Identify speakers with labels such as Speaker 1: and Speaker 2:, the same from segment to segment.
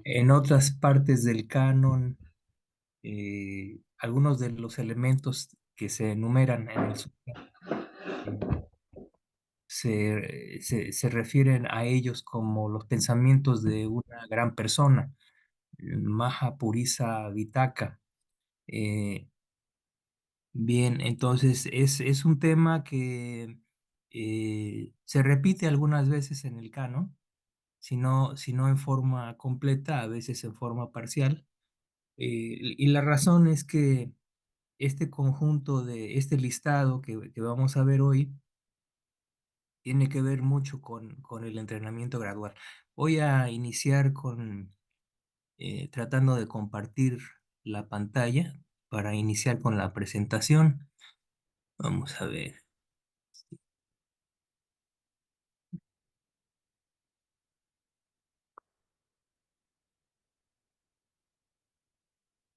Speaker 1: En otras partes del canon, algunos de los elementos que se enumeran en el Sutta se refieren a ellos como los pensamientos de una gran persona, Maha Purisa Vitaka. Eh, Bien, entonces es un tema que se repite algunas veces en el canon, si no en forma completa, a veces en forma parcial. Y la razón es que este conjunto de este listado que vamos a ver hoy tiene que ver mucho con el entrenamiento gradual. Voy a iniciar tratando de compartir la pantalla para iniciar con la presentación. Vamos a ver.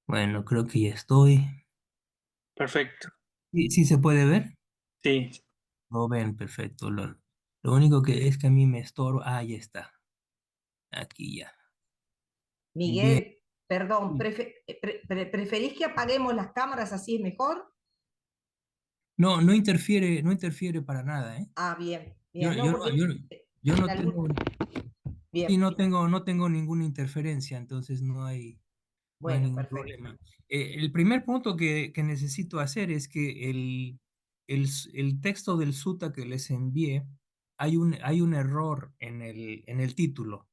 Speaker 1: Bueno, creo que ya estoy.
Speaker 2: Perfecto.
Speaker 1: Sí, sí se puede ver.
Speaker 2: Sí,
Speaker 1: Lo ven, perfecto. Lo único que es que a mí me estorba. Ah, ya está. Aquí ya. Bien.
Speaker 3: Miguel, perdón, ¿preferís que apaguemos las cámaras así es mejor?
Speaker 1: No, no interfiere para nada, ¿eh?
Speaker 3: Ah, bien,
Speaker 1: Yo,
Speaker 3: bien, no,
Speaker 1: yo, no- yo,
Speaker 3: porque
Speaker 1: yo
Speaker 3: en
Speaker 1: no
Speaker 3: algún...
Speaker 1: tengo, sí,
Speaker 3: Bien,
Speaker 1: no tengo ninguna interferencia, entonces no hay
Speaker 3: bueno,
Speaker 1: ningún
Speaker 3: perfecto.
Speaker 1: problema. El primer punto que necesito hacer es que el texto del Sutta que les envié, hay un error en el título.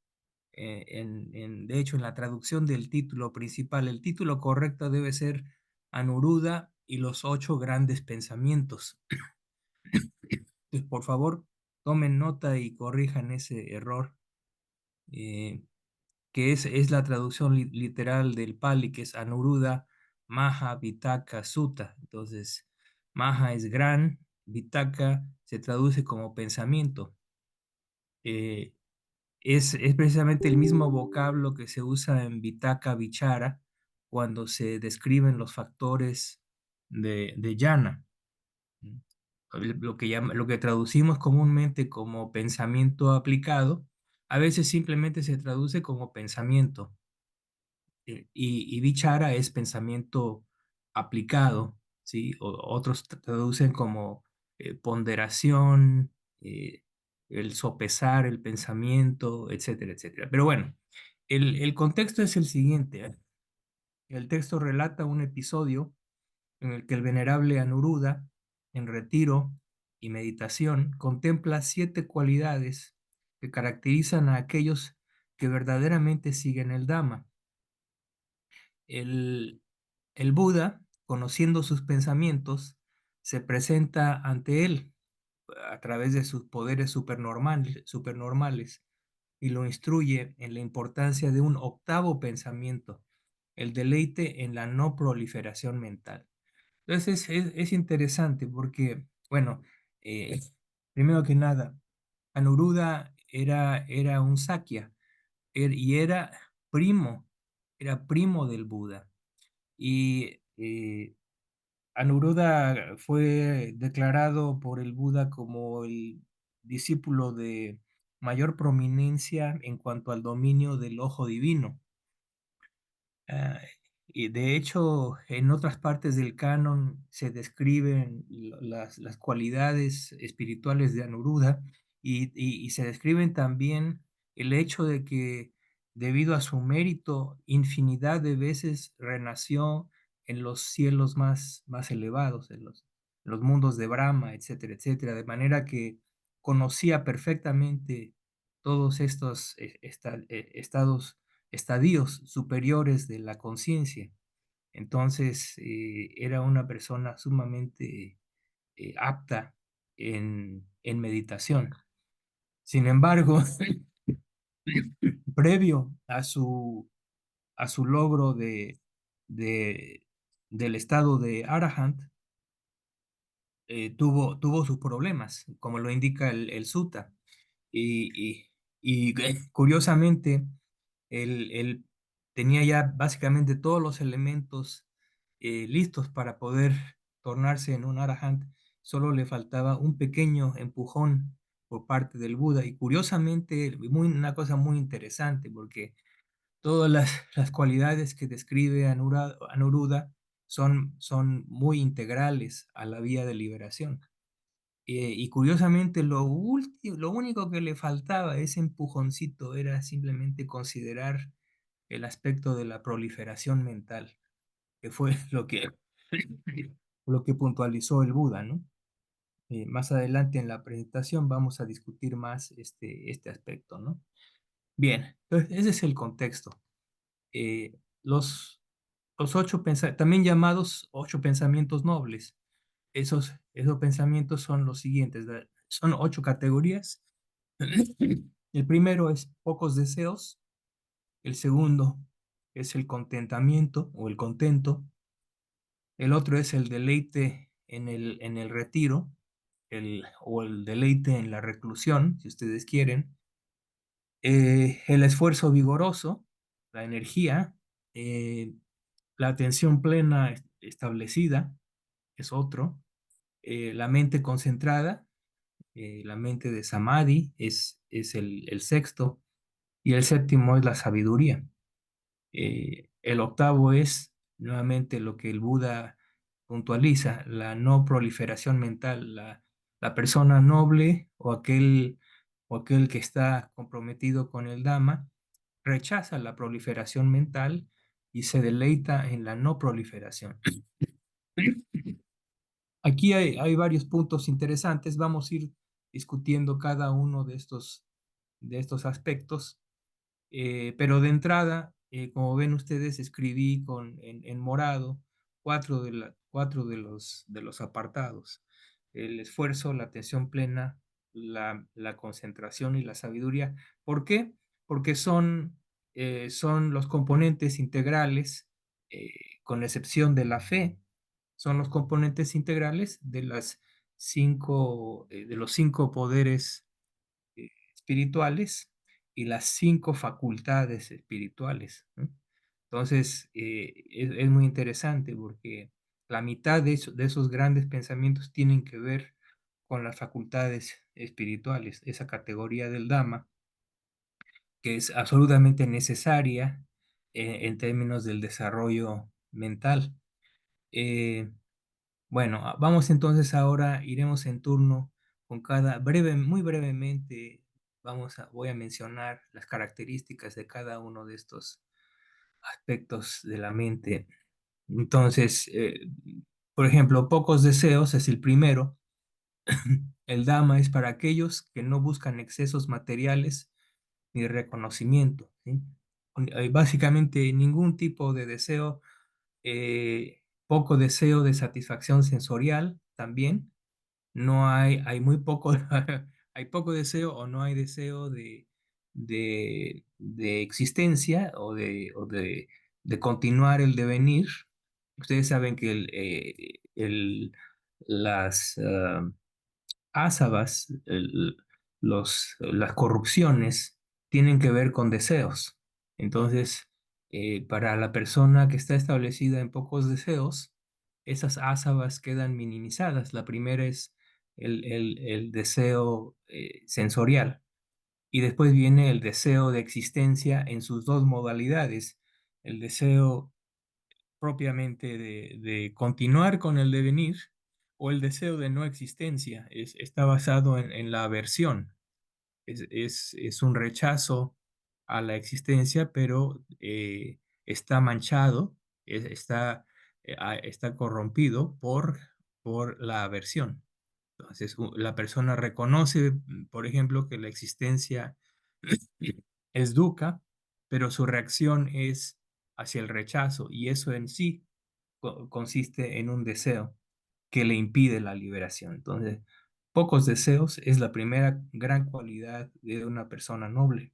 Speaker 1: De hecho, en la traducción del título principal, el título correcto debe ser Anuruddha y los 8 grandes pensamientos. Entonces, por favor, tomen nota y corrijan ese error, eh, que es la traducción literal del Pali, que es Anuruddha Maha Vitaka Sutta. Entonces, Maha es gran, Vitaka se traduce como pensamiento. Eh, es precisamente el mismo vocablo que se usa en Vitaka Vichara cuando se describen los factores de jhana. ¿Mm? Lo que traducimos comúnmente como pensamiento aplicado, a veces simplemente se traduce como pensamiento. Y Vichara es pensamiento aplicado, ¿sí? Otros traducen como ponderación, eh, el sopesar el pensamiento, etcétera, etcétera. Pero bueno, el contexto es el siguiente. El texto relata un episodio en el que el venerable Anuruddha, en retiro y meditación, contempla 7 cualidades que caracterizan a aquellos que verdaderamente siguen el Dhamma. El, el Buda, conociendo sus pensamientos, se presenta ante él a través de sus poderes supernormales y lo instruye en la importancia de un octavo pensamiento, el deleite en la no proliferación mental. Entonces es interesante porque, bueno, eh, primero que nada, Anuruddha era un Sakya y era primo del Buda. Y Anuruddha fue declarado por el Buda como el discípulo de mayor prominencia en cuanto al dominio del ojo divino. Ah, y de hecho, en otras partes del canon se describen las cualidades espirituales de Anuruddha y se describen también el hecho de que debido a su mérito, infinidad de veces renació en los cielos más elevados, en los mundos de Brahma, etcétera, etcétera, de manera que conocía perfectamente todos estos estadios superiores de la conciencia. Entonces, era una persona sumamente apta en meditación. Sin embargo, previo a su logro de- del estado de Arahant, tuvo sus problemas, como lo indica el Sutta. Y curiosamente, él tenía ya básicamente todos los elementos listos para poder tornarse en un Arahant. Solo le faltaba un pequeño empujón por parte del Buda. Y curiosamente, una cosa muy interesante, porque todas las cualidades que describe Anuruddha son muy integrales a la vía de liberación. Y curiosamente, lo único que le faltaba, ese empujoncito, era simplemente considerar el aspecto de la proliferación mental, que fue lo que puntualizó el Buda, ¿no? Más adelante en la presentación vamos a discutir más este aspecto, ¿no? Bien, entonces ese es el contexto. Eh, los, los también llamados 8 pensamientos nobles, esos pensamientos son los siguientes, son 8 categorías. El primero es pocos deseos, el segundo es el contentamiento o el contento, el otro es el deleite en el retiro, o el deleite en la reclusión, si ustedes quieren, el esfuerzo vigoroso, la energía, eh, la atención plena establecida, es otro, la mente concentrada, la mente de Samadhi es el sexto, y el séptimo es la sabiduría. El octavo es nuevamente lo que el Buda puntualiza, la no proliferación mental, la persona noble o aquel que está comprometido con el Dhamma rechaza la proliferación mental y se deleita en la no proliferación. Aquí hay varios puntos interesantes, vamos a ir discutiendo cada uno de estos aspectos. Pero de entrada, como ven ustedes, escribí en morado cuatro de los apartados: el esfuerzo, la atención plena, la concentración y la sabiduría. ¿Por qué? Porque son los componentes integrales, con excepción de la fe, son los componentes integrales de los cinco poderes espirituales y las 5 facultades espirituales, ¿no? Entonces, es muy interesante porque la mitad de esos grandes pensamientos tienen que ver con las facultades espirituales, esa categoría del Dhamma, que es absolutamente necesaria en términos del desarrollo mental. Eh, bueno, vamos entonces ahora, iremos en turno con muy brevemente, voy a mencionar las características de cada uno de estos aspectos de la mente. Entonces, por ejemplo, pocos deseos es el primero. El Dhamma es para aquellos que no buscan excesos materiales ni reconocimiento, ¿sí? Básicamente ningún tipo de deseo, poco deseo de satisfacción sensorial también. No hay muy poco, hay poco deseo o no hay deseo de existencia o de continuar el devenir. Ustedes saben que las ásavas, las corrupciones, tienen que ver con deseos. Entonces, para la persona que está establecida en pocos deseos, esas ásavas quedan minimizadas. La primera es el deseo sensorial, y después viene el deseo de existencia en sus dos modalidades: el deseo propiamente de continuar con el devenir, o el deseo de no existencia. Está basado en la aversión. Es un rechazo a la existencia, pero está manchado, está corrompido por la aversión. Entonces, la persona reconoce, por ejemplo, que la existencia es dukkha, pero su reacción es hacia el rechazo, y eso en sí consiste en un deseo que le impide la liberación. Entonces, pocos deseos es la primera gran cualidad de una persona noble.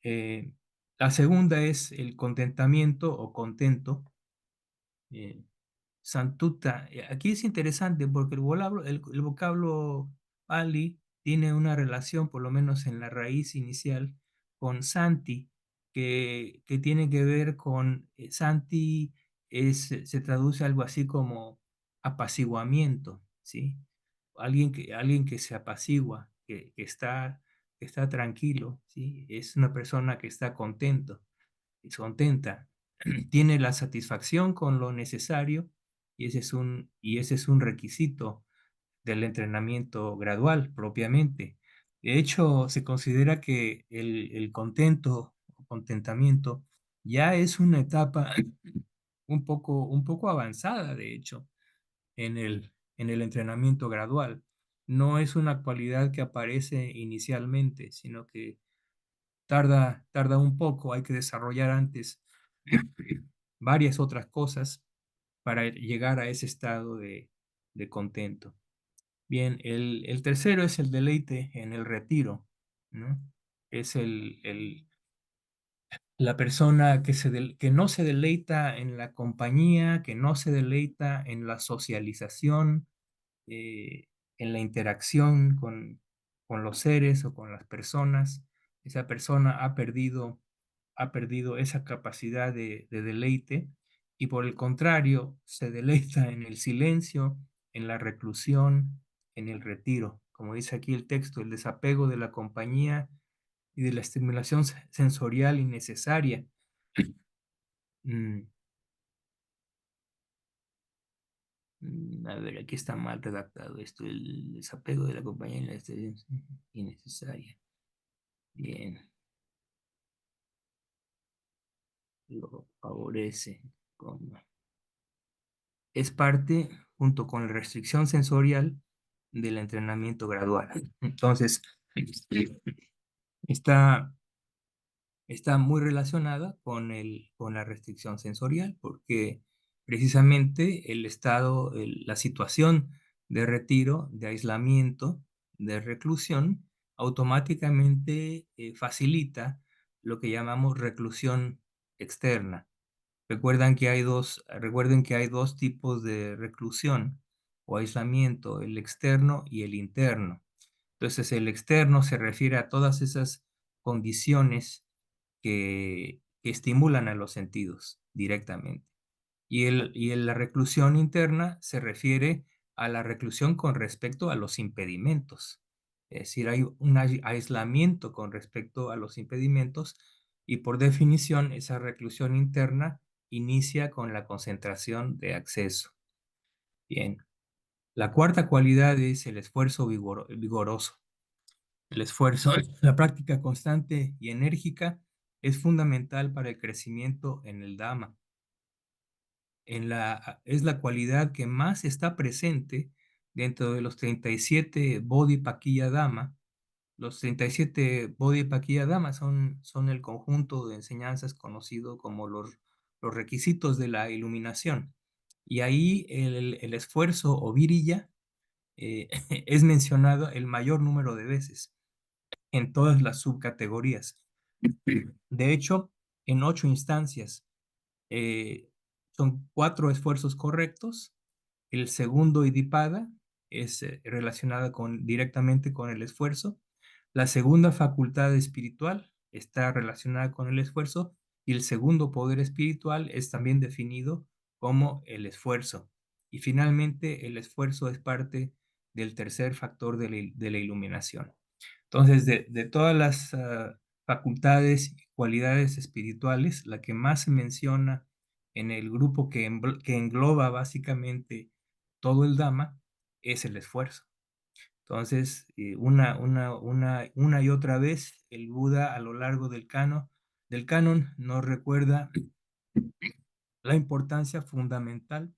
Speaker 1: Eh, la segunda es el contentamiento o contento. eh, Santuta. Aquí es interesante porque el vocablo Pali tiene una relación, por lo menos en la raíz inicial, con Santi, que tiene que ver con Santi, se traduce algo así como apaciguamiento, ¿sí? Alguien que se apacigua, que está tranquilo, ¿sí? Es una persona que está contento. se contenta, tiene la satisfacción con lo necesario y ese es un requisito del entrenamiento gradual propiamente. De hecho, se considera que el contento o contentamiento ya es una etapa un poco avanzada, de hecho, en el entrenamiento gradual. No es una cualidad que aparece inicialmente, sino que tarda un poco, hay que desarrollar antes varias otras cosas para llegar a ese estado de contento. Bien, el tercero es el deleite en el retiro, ¿no? Es la persona que no se deleita en la compañía, que no se deleita en la socialización, eh, en la interacción con los seres o con las personas. Esa persona ha perdido esa capacidad de deleite y por el contrario se deleita en el silencio, en la reclusión, en el retiro. Como dice aquí el texto, el desapego de la compañía y de la estimulación sensorial innecesaria. Mm, a ver, aquí está mal redactado esto, el desapego de la compañía y la estimulación innecesaria. Bien, lo favorece. Es parte, junto con la restricción sensorial, del entrenamiento gradual. Entonces, está, está muy relacionada con la restricción sensorial, porque precisamente el estado, la situación de retiro, de aislamiento, de reclusión, automáticamente facilita lo que llamamos reclusión externa. Recuerden que hay dos tipos de reclusión o aislamiento, el externo y el interno. Entonces, el externo se refiere a todas esas condiciones que estimulan a los sentidos directamente. La reclusión interna se refiere a la reclusión con respecto a los impedimentos. Es decir, hay un aislamiento con respecto a los impedimentos y por definición esa reclusión interna inicia con la concentración de acceso. Bien. La cuarta cualidad es el esfuerzo vigoroso. El esfuerzo, la práctica constante y enérgica es fundamental para el crecimiento en el Dhamma. Es la cualidad que más está presente dentro de los 37 Bodhipakkhiya Dhamma. Los 37 Bodhipakkhiya Dhamma son el conjunto de enseñanzas conocido como los requisitos de la iluminación. Y ahí el esfuerzo o virilla es mencionado el mayor número de veces en todas las subcategorías. De hecho, en 8 instancias. eh, Son 4 esfuerzos correctos. El segundo idipada es relacionada directamente con el esfuerzo. La segunda facultad espiritual está relacionada con el esfuerzo y el segundo poder espiritual es también definido como el esfuerzo. Y finalmente el esfuerzo es parte del tercer factor de la iluminación. Entonces, de todas las facultades y cualidades espirituales, la que más se menciona en el grupo que engloba básicamente todo el Dhamma es el esfuerzo. Entonces, una y otra vez, el Buda a lo largo del canon nos recuerda la importancia fundamental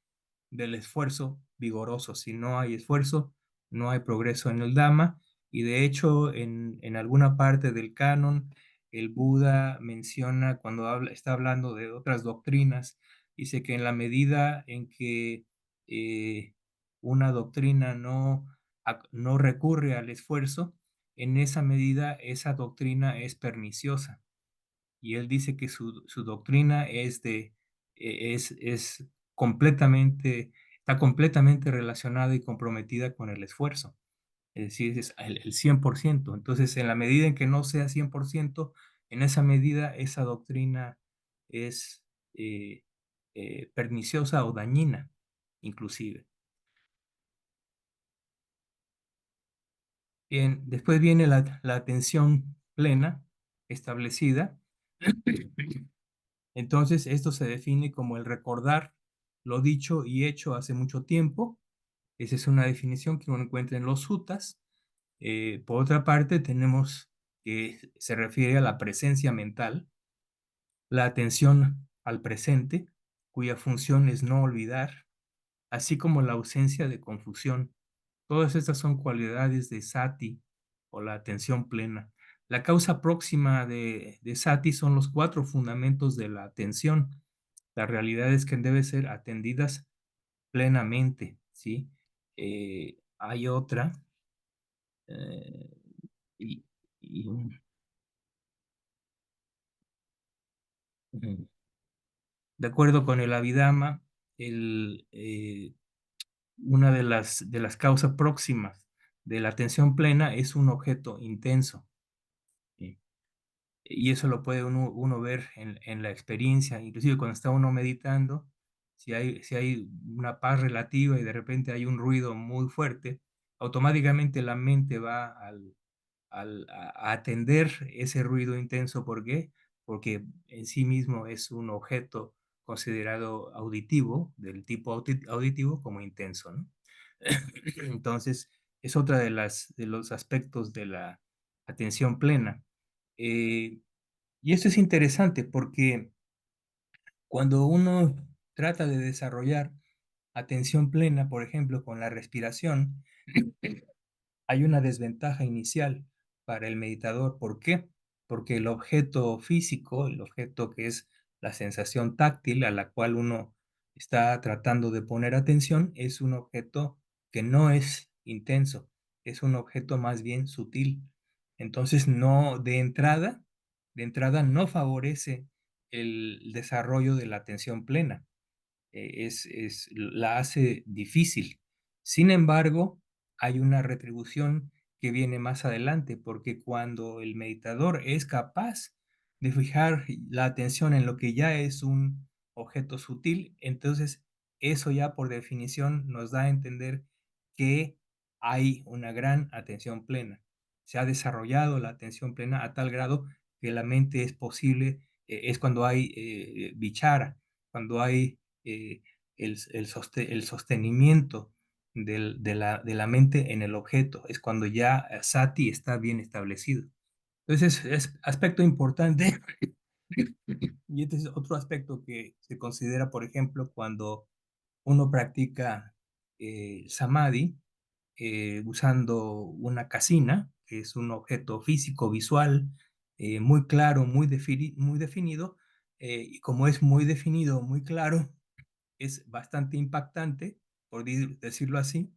Speaker 1: del esfuerzo vigoroso. Si no hay esfuerzo, no hay progreso en el Dhamma. Y de hecho, en alguna parte del canon, el Buda menciona, cuando está hablando de otras doctrinas, dice que en la medida en que eh, una doctrina no recurre al esfuerzo, en esa medida esa doctrina es perniciosa. Y él dice que su doctrina es completamente, está completamente relacionada y comprometida con el esfuerzo. Es decir, es el 100%. Entonces, en la medida en que no sea 100%, en esa medida esa doctrina es eh, perniciosa o dañina, inclusive. Bien, después viene la atención plena establecida. Entonces, esto se define como el recordar lo dicho y hecho hace mucho tiempo. Esa es una definición que uno encuentra en los suttas. Por otra parte, tenemos que se refiere a la presencia mental, la atención al presente, cuya función es no olvidar, así como la ausencia de confusión. Todas estas son cualidades de sati o la atención plena. La causa próxima de sati son los 4 fundamentos de la atención. La realidad es que deben ser atendidas plenamente, ¿sí? Hay otra, eh, y, y, de acuerdo con el Abhidhamma, una de las causas próximas de la atención plena es un objeto intenso. ¿Sí? Y eso lo puede uno ver en la experiencia, inclusive cuando está uno meditando, si hay una paz relativa y de repente hay un ruido muy fuerte, automáticamente la mente va a atender ese ruido intenso. ¿Por qué? Porque en sí mismo es un objeto considerado auditivo, del tipo auditivo como intenso, ¿no? Entonces, es otra de los aspectos de la atención plena. Eh, y esto es interesante porque cuando uno trata de desarrollar atención plena, por ejemplo, con la respiración, hay una desventaja inicial para el meditador. ¿Por qué? Porque el objeto físico, el objeto que es la sensación táctil a la cual uno está tratando de poner atención, es un objeto que no es intenso, es un objeto más bien sutil. Entonces, no, de entrada no favorece el desarrollo de la atención plena, la hace difícil. Sin embargo, hay una retribución que viene más adelante, porque cuando el meditador es capaz de fijar la atención en lo que ya es un objeto sutil, entonces eso ya por definición nos da a entender que hay una gran atención plena. Se ha desarrollado la atención plena a tal grado que la mente es posible, es cuando hay vichara, cuando hay eh, el sostenimiento de la mente en el objeto, es cuando ya sati está bien establecido. Entonces es aspecto importante. Y este es otro aspecto que se considera, por ejemplo, cuando uno practica samadhi usando una casina, que es un objeto físico, visual, muy claro, muy definido, y como es muy definido, muy claro, es bastante impactante, por decirlo así,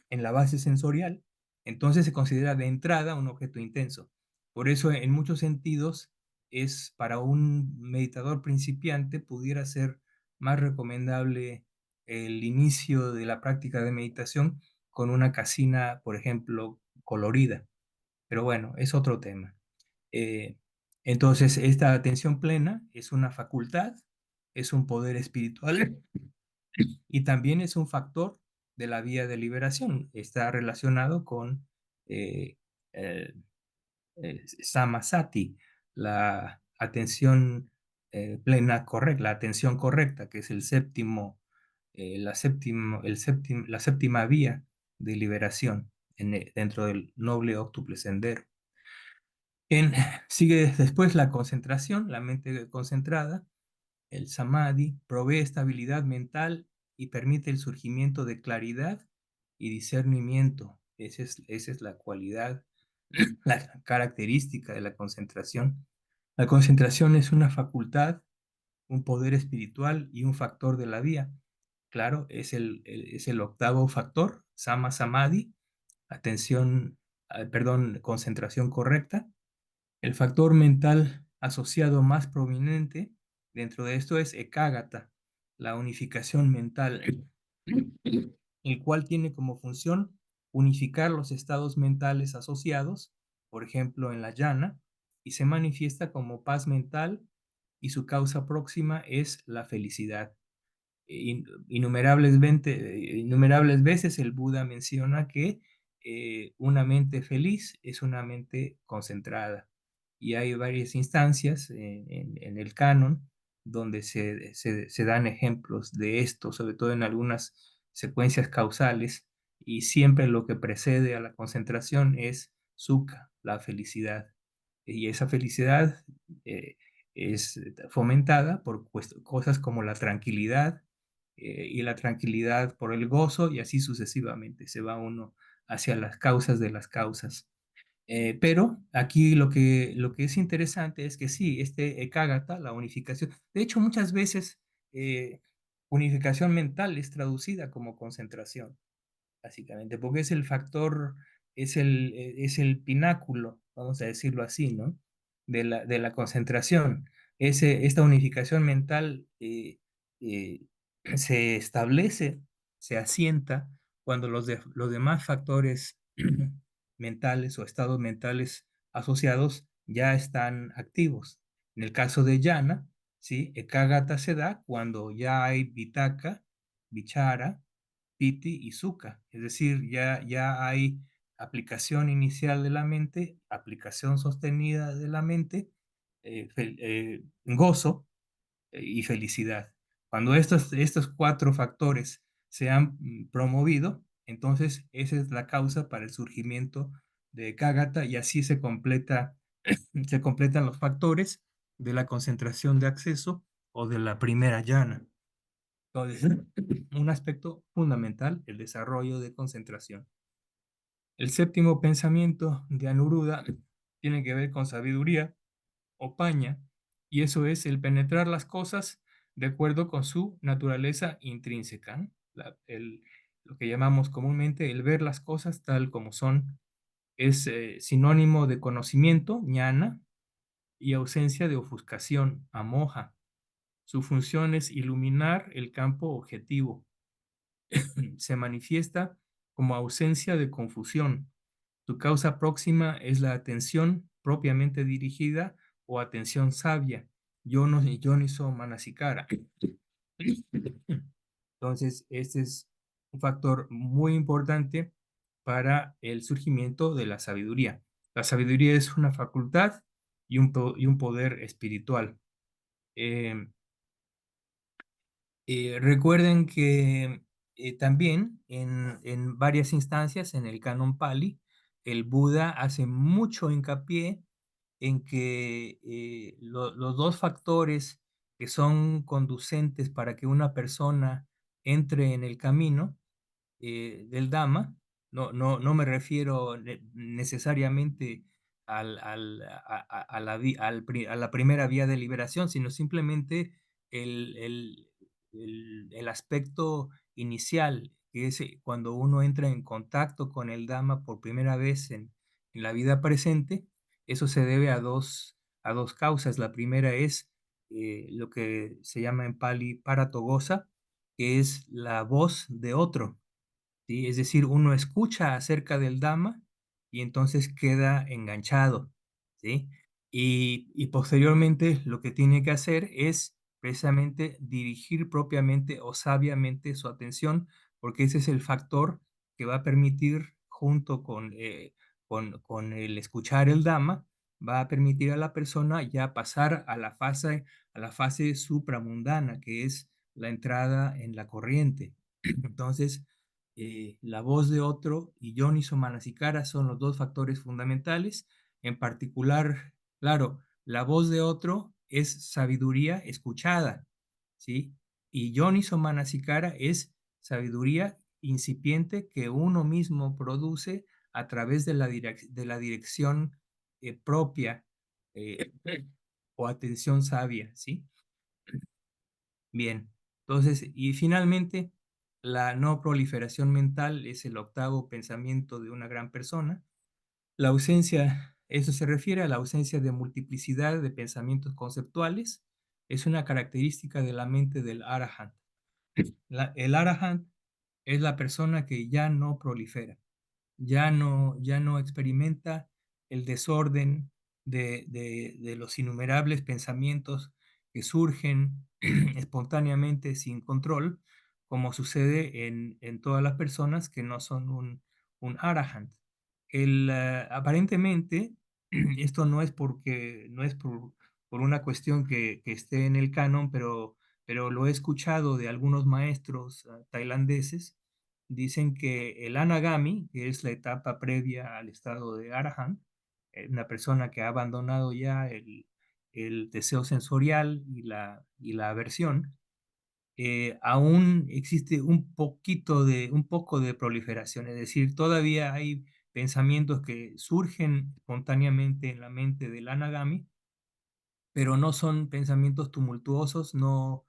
Speaker 1: en la base sensorial. Entonces se considera de entrada un objeto intenso. Por eso, en muchos sentidos, es para un meditador principiante pudiera ser más recomendable el inicio de la práctica de meditación con una casina, por ejemplo, colorida. Pero bueno, es otro tema. Eh, entonces, esta atención plena es una facultad, es un poder espiritual y también es un factor de la vía de liberación. Está relacionado con eh, eh, samasati, la atención plena correcta, la atención correcta, que es el séptimo, la séptima vía de liberación dentro del noble óctuple sendero. Sigue después la concentración, la mente concentrada. El samadhi provee estabilidad mental y permite el surgimiento de claridad y discernimiento. Esa es la cualidad, la característica de la concentración. La concentración es una facultad, un poder espiritual y un factor de la vía. Claro, es el octavo factor, samadhi, concentración correcta. El factor mental asociado más prominente dentro de esto es Ekagata, la unificación mental, el cual tiene como función unificar los estados mentales asociados, por ejemplo en la llana, y se manifiesta como paz mental y su causa próxima es la felicidad. Innumerables veces el Buda menciona que una mente feliz es una mente concentrada. Y hay varias instancias en el canon donde se dan ejemplos de esto, sobre todo en algunas secuencias causales, y siempre lo que precede a la concentración es sukha, la felicidad. Y esa felicidad eh, es fomentada por cosas como la tranquilidad, y la tranquilidad por el gozo, y así sucesivamente. Se va uno hacia las causas de las causas. Pero aquí lo que es interesante es que sí, este Ekagata, la unificación, de hecho muchas veces unificación mental es traducida como concentración, básicamente, porque es el factor, es el pináculo, vamos a decirlo así, ¿no? De la concentración. Esta unificación mental eh, se establece, se asienta cuando los demás factores mentales o estados mentales asociados ya están activos. En el caso de Yana, ¿sí? Ekagata se da cuando ya hay Vitaka, Vichara, Piti y Sukha. Es decir, ya hay aplicación inicial de la mente, aplicación sostenida de la mente, gozo y felicidad. Cuando estos cuatro factores se han promovido, entonces esa es la causa para el surgimiento de Kagata, y así se completan los factores de la concentración de acceso o de la primera llana. Entonces, un aspecto fundamental, el desarrollo de concentración. El séptimo pensamiento de Anuruddha tiene que ver con sabiduría o paña, y eso es el penetrar las cosas de acuerdo con su naturaleza intrínseca, ¿no? Lo que llamamos comúnmente el ver las cosas tal como son, es sinónimo de conocimiento, ñana, y ausencia de ofuscación, amoja. Su función es iluminar el campo objetivo. Se manifiesta como ausencia de confusión. Su causa próxima es la atención propiamente dirigida o atención sabia. Yoniso manasikara. Entonces, este es un factor muy importante para el surgimiento de la sabiduría. La sabiduría es una facultad y un poder espiritual. Eh, Recuerden que también en varias instancias en el canon Pali, el Buda hace mucho hincapié en que los dos factores que son conducentes para que una persona entre en el camino del Dhamma, no me refiero necesariamente a a la primera vía de liberación, sino simplemente el, el, el aspecto inicial, que es cuando uno entra en contacto con el Dhamma por primera vez en la vida presente. Eso se debe a dos causas. La primera es lo que se llama en Pali paratogosa, que es la voz de otro. ¿Sí? Es decir, uno escucha acerca del Dhamma y entonces queda enganchado, ¿sí? Y posteriormente lo que tiene que hacer es precisamente dirigir propiamente o sabiamente su atención, porque ese es el factor que va a permitir, junto con el escuchar el Dhamma, va a permitir a la persona ya pasar a la fase supramundana, que es la entrada en la corriente. Entonces, la voz de otro y Yoniso Manasikara son los dos factores fundamentales. En particular, claro, la voz de otro es sabiduría escuchada, ¿sí? Y Yoniso Manasikara es sabiduría incipiente que uno mismo produce a través de de la dirección propia, eh, o atención sabia, ¿sí? Bien, entonces, y finalmente, la no proliferación mental es el octavo pensamiento de una gran persona. La ausencia, eso se refiere a la ausencia de multiplicidad de pensamientos conceptuales, es una característica de la mente del Arahant. El Arahant es la persona que ya no prolifera, ya no experimenta el desorden de los innumerables pensamientos que surgen espontáneamente sin control, como sucede en todas las personas que no son un arahant. Aparentemente, esto no es por una cuestión que esté en el canon, pero lo he escuchado de algunos maestros tailandeses. Dicen que el anagami, que es la etapa previa al estado de Arahant, una persona que ha abandonado ya el deseo sensorial y la aversión, aún existe un poco de proliferación, es decir, todavía hay pensamientos que surgen espontáneamente en la mente del anagami, pero no son pensamientos tumultuosos, no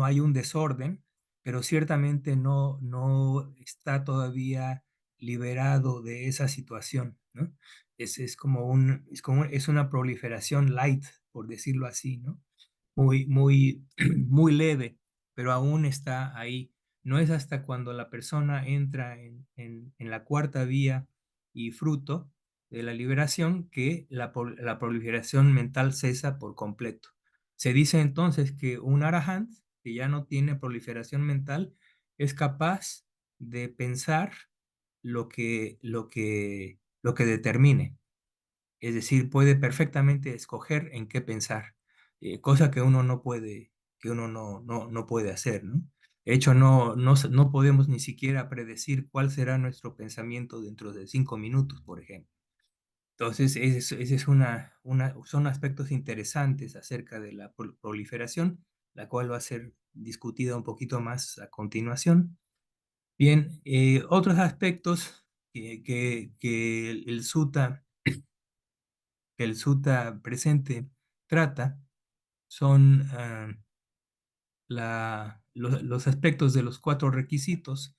Speaker 1: hay un desorden, pero ciertamente no está todavía liberado de esa situación, ¿no? Es una proliferación light, por decirlo así, ¿no? Muy, muy leve, pero aún está ahí. No es hasta cuando la persona entra en la cuarta vía y fruto de la liberación que la proliferación mental cesa por completo. Se dice entonces que un arahant, que ya no tiene proliferación mental, es capaz de pensar lo que determine. Es decir, puede perfectamente escoger en qué pensar, cosa que uno no puede, que uno no puede hacer, ¿no? De hecho, no podemos ni siquiera predecir cuál será nuestro pensamiento dentro de 5 minutos, por ejemplo. Entonces, ese es son aspectos interesantes acerca de la proliferación, la cual va a ser discutida un poquito más a continuación. Bien, otros aspectos que el sutta presente trata son los aspectos de los 4 requisitos.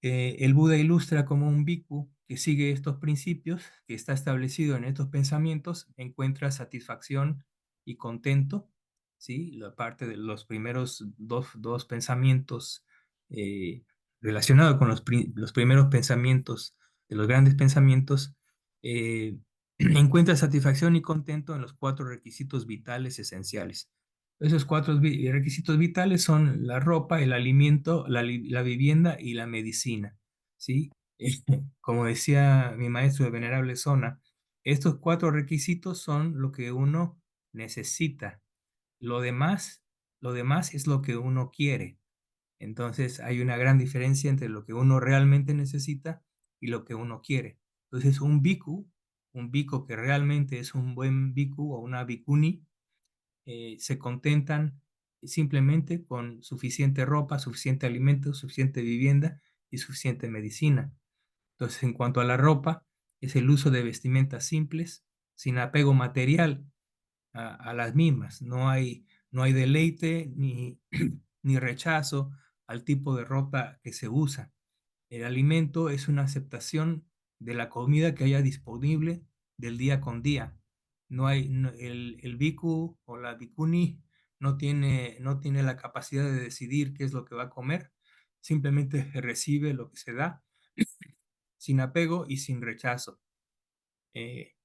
Speaker 1: El Buda ilustra como un bhikkhu que sigue estos principios, que está establecido en estos pensamientos, encuentra satisfacción y contento, ¿sí? La parte de los primeros dos pensamientos eh, relacionados con los primeros pensamientos, de los grandes pensamientos, encuentra satisfacción y contento en los 4 requisitos vitales esenciales. Esos 4 requisitos vitales son la ropa, el alimento, la vivienda y la medicina, ¿sí? Como decía mi maestro de Venerable Zona, estos 4 requisitos son lo que uno necesita. Lo demás, lo demás es lo que uno quiere. Entonces hay una gran diferencia entre lo que uno realmente necesita y lo que uno quiere. Entonces un bhikkhu que realmente es un buen bhikkhu o una bhikkhuni, se contentan simplemente con suficiente ropa, suficiente alimento, suficiente vivienda y suficiente medicina. Entonces, en cuanto a la ropa, es el uso de vestimentas simples, sin apego material a las mismas. No hay deleite ni rechazo al tipo de ropa que se usa. El alimento es una aceptación de la comida que haya disponible del día con día. El bhikkhu o la bhikkhuni no tiene la capacidad de decidir qué es lo que va a comer, simplemente recibe lo que se da sin apego y sin rechazo.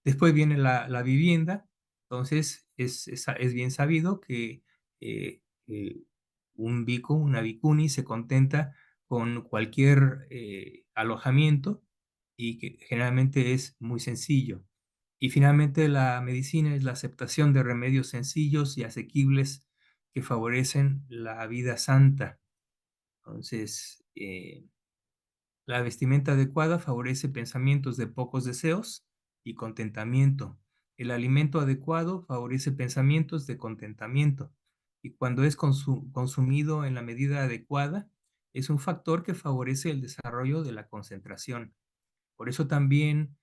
Speaker 1: Después viene la vivienda, entonces es bien sabido que eh, eh, un bhikkhu, una bhikkhuni se contenta con cualquier alojamiento y que generalmente es muy sencillo. Y finalmente la medicina es la aceptación de remedios sencillos y asequibles que favorecen la vida santa. Entonces, la vestimenta adecuada favorece pensamientos de pocos deseos y contentamiento. El alimento adecuado favorece pensamientos de contentamiento. Y cuando es consumido en la medida adecuada, es un factor que favorece el desarrollo de la concentración. Por eso también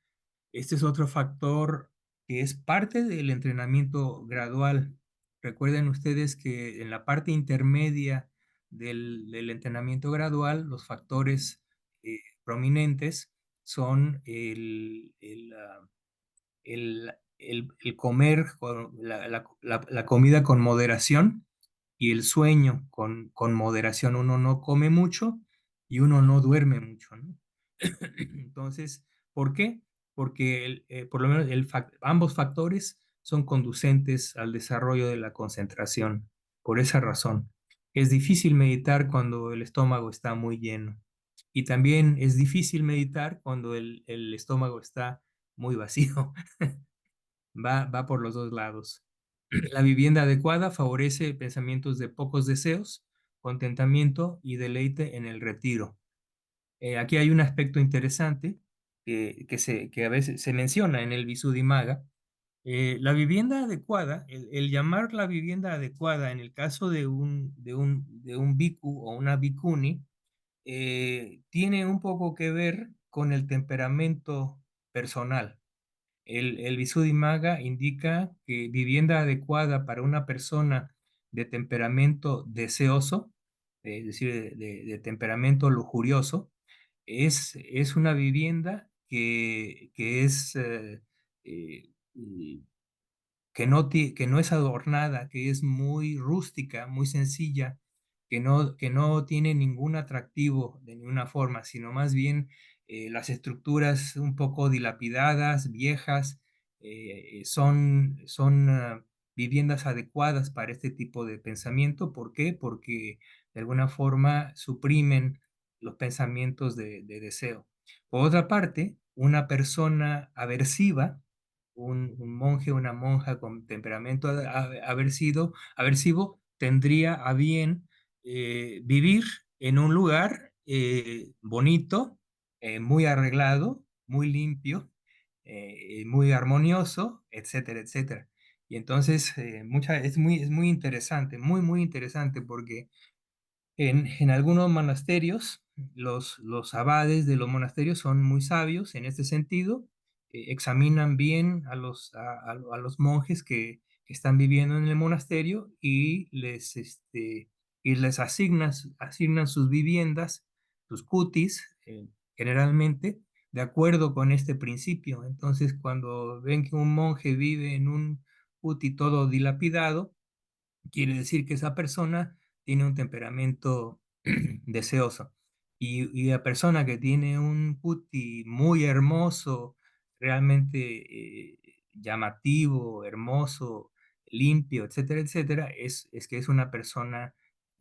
Speaker 1: este es otro factor que es parte del entrenamiento gradual. Recuerden ustedes que en la parte intermedia del entrenamiento gradual, los factores prominentes son el comer, la comida con moderación y el sueño con moderación. Uno no come mucho y uno no duerme mucho, ¿no? Entonces, ¿por qué? Porque por lo menos ambos factores son conducentes al desarrollo de la concentración. Por esa razón, es difícil meditar cuando el estómago está muy lleno. Y también es difícil meditar cuando el estómago está muy vacío. va por los dos lados. La vivienda adecuada favorece pensamientos de pocos deseos, contentamiento y deleite en el retiro. Aquí hay un aspecto interesante que a veces se menciona en el Visuddhimagga. La vivienda adecuada, el llamar la vivienda adecuada en el caso de un bhikkhu o una bhikkhuni, tiene un poco que ver con el temperamento personal. El Visuddhimagga indica que vivienda adecuada para una persona de temperamento deseoso, es decir, de temperamento lujurioso, es una vivienda que es eh, que no es adornada, que es muy rústica, muy sencilla, que no tiene ningún atractivo de ninguna forma, sino más bien las estructuras un poco dilapidadas, viejas, son viviendas adecuadas para este tipo de pensamiento. ¿Por qué? Porque de alguna forma suprimen los pensamientos de deseo. Por otra parte, una persona aversiva, un monje, una monja con temperamento aversivo, tendría a bien vivir en un lugar bonito, muy arreglado, muy limpio, muy armonioso, etcétera, etcétera. Y entonces es muy interesante, muy, muy interesante, porque en algunos monasterios, los abades de los monasterios son muy sabios en este sentido, examinan bien a los monjes que están viviendo en el monasterio y les asignan sus viviendas, sus kutis, generalmente, de acuerdo con este principio. Entonces, cuando ven que un monje vive en un kuti todo dilapidado, quiere decir que esa persona tiene un temperamento deseoso. Y la persona que tiene un putti muy hermoso, realmente llamativo, hermoso, limpio, etcétera, etcétera, es que es una persona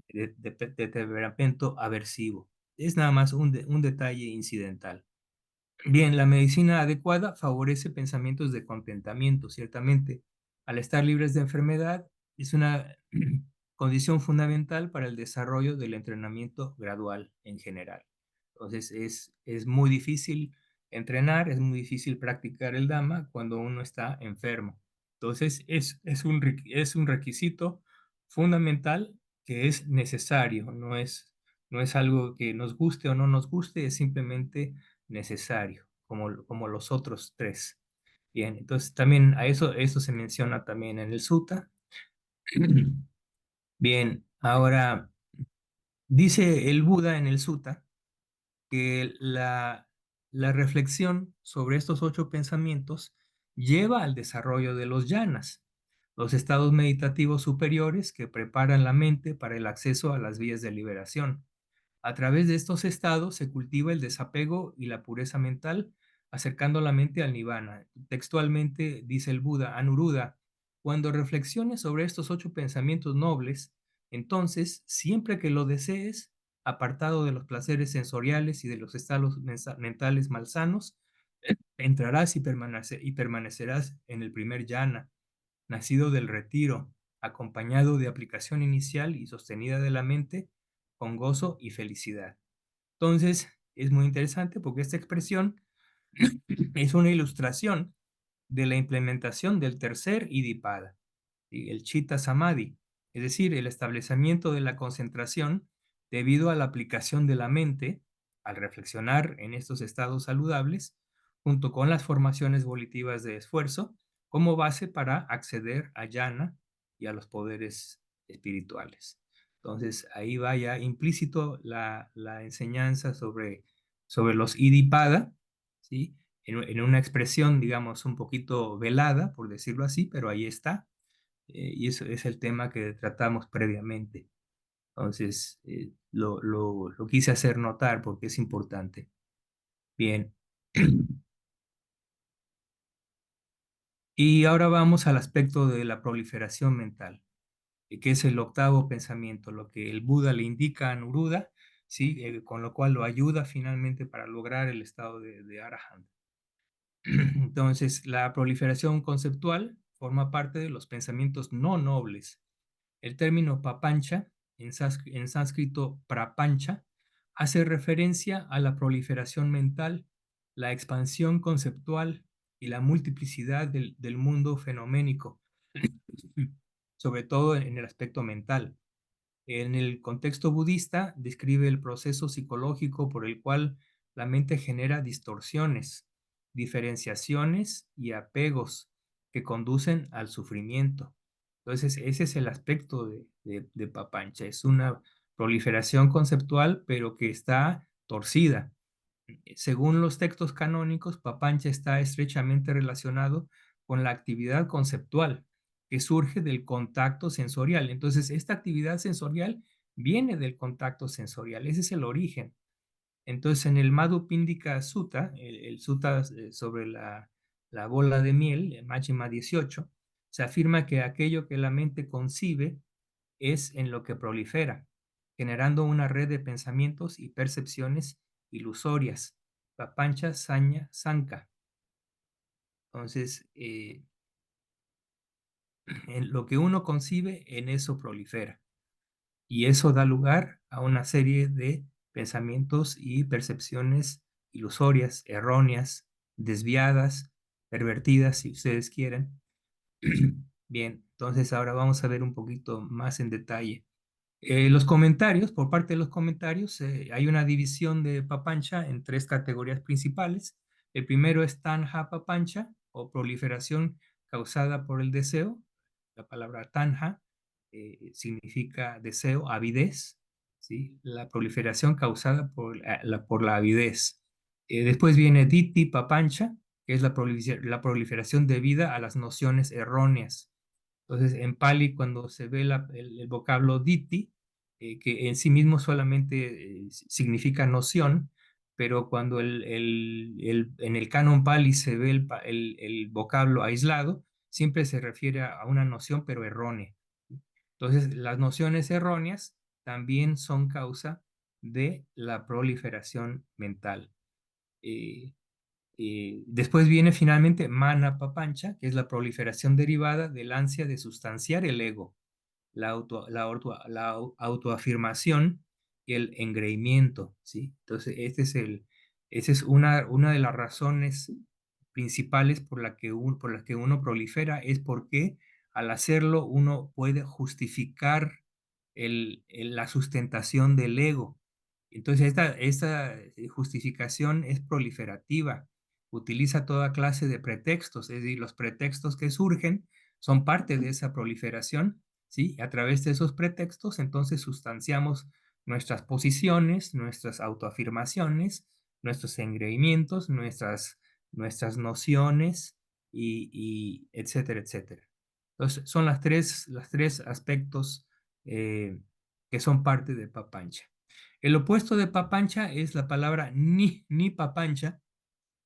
Speaker 1: de temperamento aversivo. Es nada más un detalle incidental. Bien, la medicina adecuada favorece pensamientos de contentamiento, ciertamente. Al estar libres de enfermedad, es una condición fundamental para el desarrollo del entrenamiento gradual en general. Entonces, es muy difícil entrenar, es muy difícil practicar el Dhamma cuando uno está enfermo. Entonces, es un requisito fundamental que es necesario, no es algo que nos guste o no nos guste, es simplemente necesario, como los otros tres. Bien, entonces también eso se menciona también en el Sutta. Bien, ahora dice el Buda en el Sutta que la reflexión sobre estos 8 pensamientos lleva al desarrollo de los yanas, los estados meditativos superiores que preparan la mente para el acceso a las vías de liberación. A través de estos estados se cultiva el desapego y la pureza mental, acercando la mente al nirvana. Textualmente dice el Buda, Anuruddha, cuando reflexiones sobre estos 8 pensamientos nobles, entonces, siempre que lo desees, apartado de los placeres sensoriales y de los estados mentales malsanos, entrarás y permanecerás en el primer yana, nacido del retiro, acompañado de aplicación inicial y sostenida de la mente, con gozo y felicidad. Entonces, es muy interesante porque esta expresión es una ilustración de la implementación del tercer Idipada, ¿sí? El Chitta Samadhi, es decir, el establecimiento de la concentración debido a la aplicación de la mente al reflexionar en estos estados saludables, junto con las formaciones volitivas de esfuerzo, como base para acceder a Jnana y a los poderes espirituales. Entonces, ahí va ya implícito la enseñanza sobre los Idipada, ¿sí? En una expresión, digamos, un poquito velada, por decirlo así, pero ahí está. Y eso es el tema que tratamos previamente. Entonces, lo quise hacer notar porque es importante. Bien. Y ahora vamos al aspecto de la proliferación mental, que es el octavo pensamiento, lo que el Buda le indica a Anuruddha, ¿sí? Con lo cual lo ayuda finalmente para lograr el estado de Arahant. Entonces, la proliferación conceptual forma parte de los pensamientos no nobles. El término papancha, en sánscrito prapancha, hace referencia a la proliferación mental, la expansión conceptual y la multiplicidad del mundo fenoménico, sobre todo en el aspecto mental. En el contexto budista, describe el proceso psicológico por el cual la mente genera distorsiones, diferenciaciones y apegos que conducen al sufrimiento. Entonces, ese es el aspecto de Papancha. Es una proliferación conceptual, pero que está torcida. Según los textos canónicos, Papancha está estrechamente relacionado con la actividad conceptual que surge del contacto sensorial. Entonces, esta actividad sensorial viene del contacto sensorial, ese es el origen. Entonces, en el Madhu Pindika Sutta, el sutta sobre la bola de miel, el Majjhima 18, se afirma que aquello que la mente concibe es en lo que prolifera, generando una red de pensamientos y percepciones ilusorias. Papancha, saña, sanka. Entonces, en lo que uno concibe, en eso prolifera. Y eso da lugar a una serie de pensamientos y percepciones ilusorias, erróneas, desviadas, pervertidas, si ustedes quieren. Bien, entonces ahora vamos a ver un poquito más en detalle. Los comentarios, por parte de los comentarios, hay una división de papancha en tres categorías principales. El primero es tanha papancha o proliferación causada por el deseo. La palabra tanha significa deseo, avidez, ¿sí? La proliferación causada por la avidez. Después viene diti papancha, que es la proliferación debida a las nociones erróneas. Entonces, en Pali, cuando se ve el vocablo diti, que en sí mismo solamente significa noción, pero cuando en el canon Pali se ve el vocablo aislado, siempre se refiere a una noción, pero errónea. Entonces, las nociones erróneas también son causa de la proliferación mental. Eh, Después viene finalmente mana papancha, que es la proliferación derivada del ansia de sustanciar el ego, la autoafirmación y el engreimiento, ¿sí? Entonces, esa es una de las razones principales por las que uno prolifera, es porque al hacerlo uno puede justificar la sustentación del ego. Entonces, esta justificación es proliferativa, utiliza toda clase de pretextos, es decir, los pretextos que surgen son parte de esa proliferación, ¿sí? A través de esos pretextos, entonces sustanciamos nuestras posiciones, nuestras autoafirmaciones, nuestros engreimientos, nuestras nociones y etcétera, etcétera. Entonces, son las tres aspectos que son parte de papancha. El opuesto de papancha es la palabra ni papancha.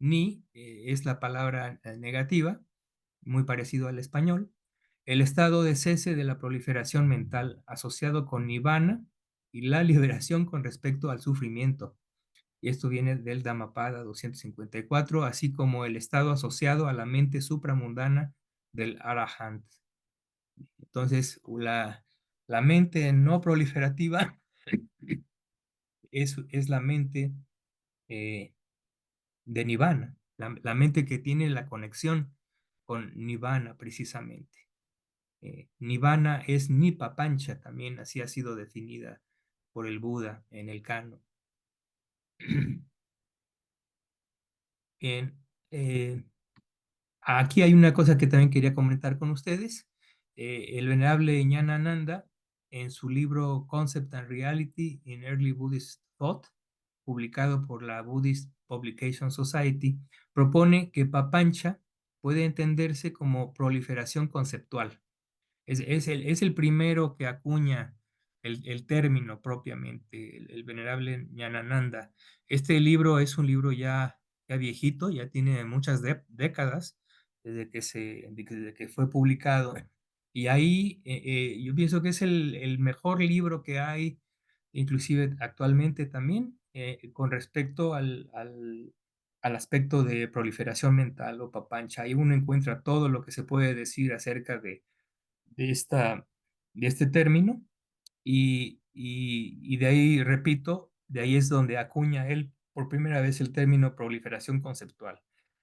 Speaker 1: Ni es la palabra negativa, muy parecido al español. El estado de cese de la proliferación mental asociado con nirvana y la liberación con respecto al sufrimiento. Y esto viene del Dhammapada 254, así como el estado asociado a la mente supramundana del Arahant. Entonces, la mente no proliferativa es la mente de Nirvana, la mente que tiene la conexión con Nirvana precisamente. Nirvana es Nipa Pancha, también así ha sido definida por el Buda en el canon. Bien, aquí hay una cosa que también quería comentar con ustedes. El venerable Ñanananda, en su libro Concept and Reality in Early Buddhist Thought, publicado por la Buddhist Publication Society, propone que papancha puede entenderse como proliferación conceptual. Es el primero que acuña el término propiamente, el venerable Ñanananda. Este libro es un libro ya viejito, ya tiene muchas décadas desde que fue publicado. Y ahí yo pienso que es el mejor libro que hay, inclusive actualmente también, con respecto al aspecto de proliferación mental o papancha. Ahí uno encuentra todo lo que se puede decir acerca de, esta, de este término y de ahí, repito, de ahí es donde acuña él por primera vez el término proliferación conceptual,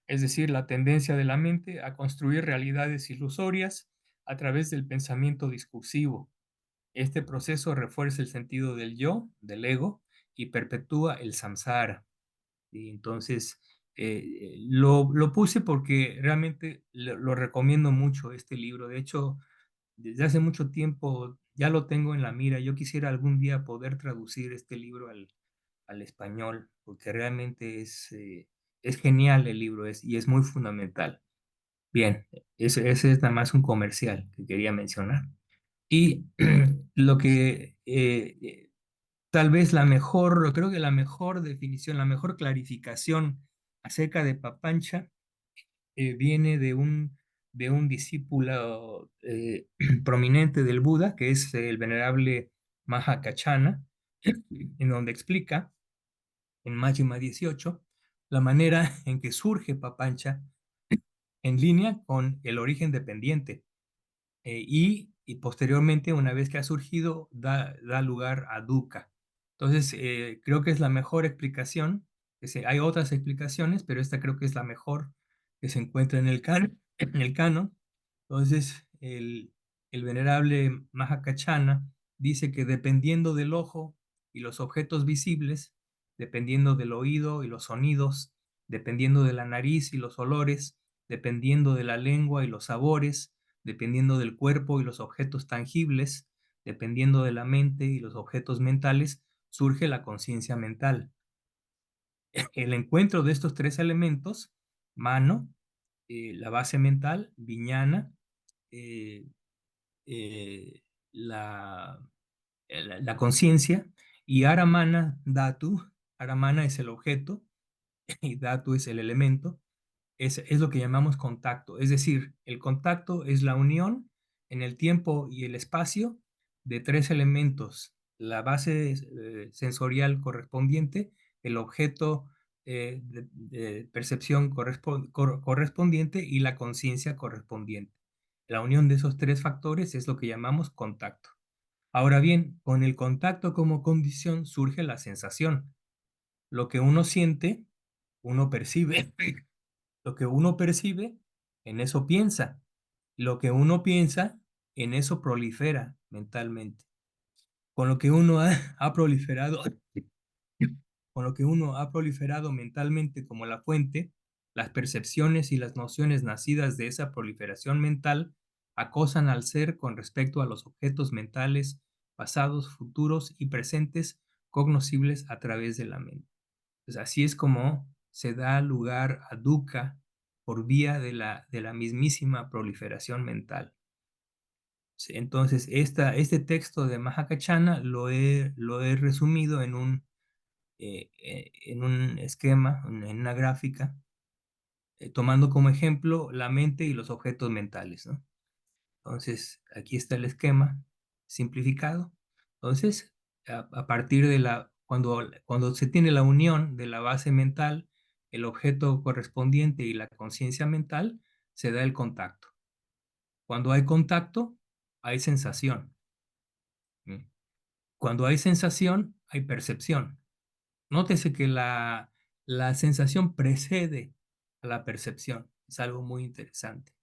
Speaker 1: es decir, la tendencia de la mente a construir realidades ilusorias a través del pensamiento discursivo. Este proceso refuerza el sentido del yo, del ego, y perpetúa el samsara. Y entonces, lo puse porque realmente lo recomiendo mucho este libro. De hecho, desde hace mucho tiempo ya lo tengo en la mira. Yo quisiera algún día poder traducir este libro al español, porque realmente es genial el libro y es muy fundamental. Bien, ese es nada más un comercial que quería mencionar. Y lo que tal vez creo que la mejor definición, la mejor clarificación acerca de Papancha viene de un discípulo prominente del Buda, que es el venerable Mahakachana, en donde explica en Majjhima 18 la manera en que surge Papancha en línea con el origen dependiente y posteriormente, una vez que ha surgido, da lugar a dukkha. Entonces, creo que es la mejor explicación. Hay otras explicaciones, pero esta creo que es la mejor que se encuentra en el en el canon. Entonces, el venerable Mahakachana dice que dependiendo del ojo y los objetos visibles, dependiendo del oído y los sonidos, dependiendo de la nariz y los olores, dependiendo de la lengua y los sabores, dependiendo del cuerpo y los objetos tangibles, dependiendo de la mente y los objetos mentales, surge la conciencia mental. El encuentro de estos tres elementos, mano, la base mental, viñana, eh, eh, la, la conciencia, y aramana, dhatu. Aramana es el objeto y dhatu es el elemento. Es lo que llamamos contacto. Es decir, el contacto es la unión en el tiempo y el espacio de tres elementos: la base sensorial correspondiente, el objeto de percepción correspondiente y la conciencia correspondiente. La unión de esos tres factores es lo que llamamos contacto. Ahora bien, con el contacto como condición surge la sensación. Lo que uno siente, uno percibe. Lo que uno percibe, en eso piensa. Lo que uno piensa, en eso prolifera mentalmente. Con lo que uno ha proliferado, con lo que uno ha proliferado mentalmente como la fuente, las percepciones y las nociones nacidas de esa proliferación mental acosan al ser con respecto a los objetos mentales pasados, futuros y presentes cognoscibles a través de la mente. Pues así es como se da lugar a dukkha por vía de la mismísima proliferación mental. Sí, entonces, este texto de Mahakachana lo he resumido en un esquema, en una gráfica, tomando como ejemplo la mente y los objetos mentales, ¿no? Entonces, aquí está el esquema simplificado. Entonces, a partir de cuando se tiene la unión de la base mental, el objeto correspondiente y la conciencia mental, se da el contacto. Cuando hay contacto, hay sensación. ¿Mm? Cuando hay sensación, hay percepción. Nótese que la sensación precede a la percepción. Es algo muy interesante.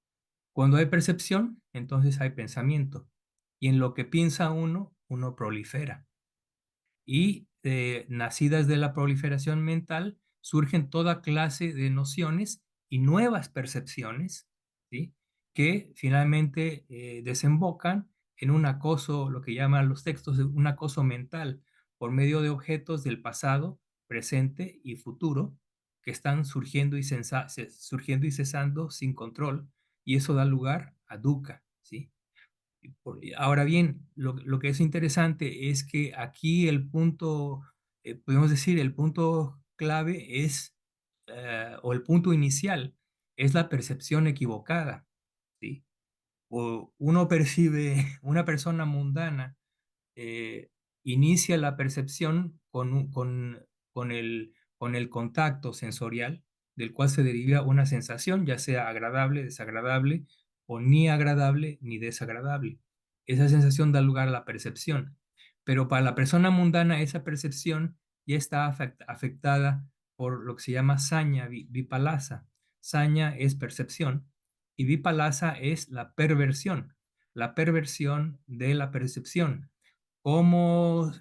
Speaker 1: Cuando hay percepción, entonces hay pensamiento. Y en lo que piensa uno, uno prolifera. Y nacidas de la proliferación mental, surgen toda clase de nociones y nuevas percepciones, ¿sí? Que finalmente desembocan en un acoso, lo que llaman los textos, un acoso mental, por medio de objetos del pasado, presente y futuro, que están surgiendo y cesando sin control, y eso da lugar a dukkha, ¿sí? Ahora bien, lo que es interesante es que aquí el punto, podemos decir, el punto clave es, o el punto inicial, es la percepción equivocada, ¿sí? O uno percibe, una persona mundana inicia la percepción con el contacto sensorial, del cual se deriva una sensación, ya sea agradable, desagradable, o ni agradable ni desagradable. Esa sensación da lugar a la percepción. Pero para la persona mundana, esa percepción ya está afectada por lo que se llama saña vipalasa. Saña es percepción y vipalasa es la perversión de la percepción. ¿Cómo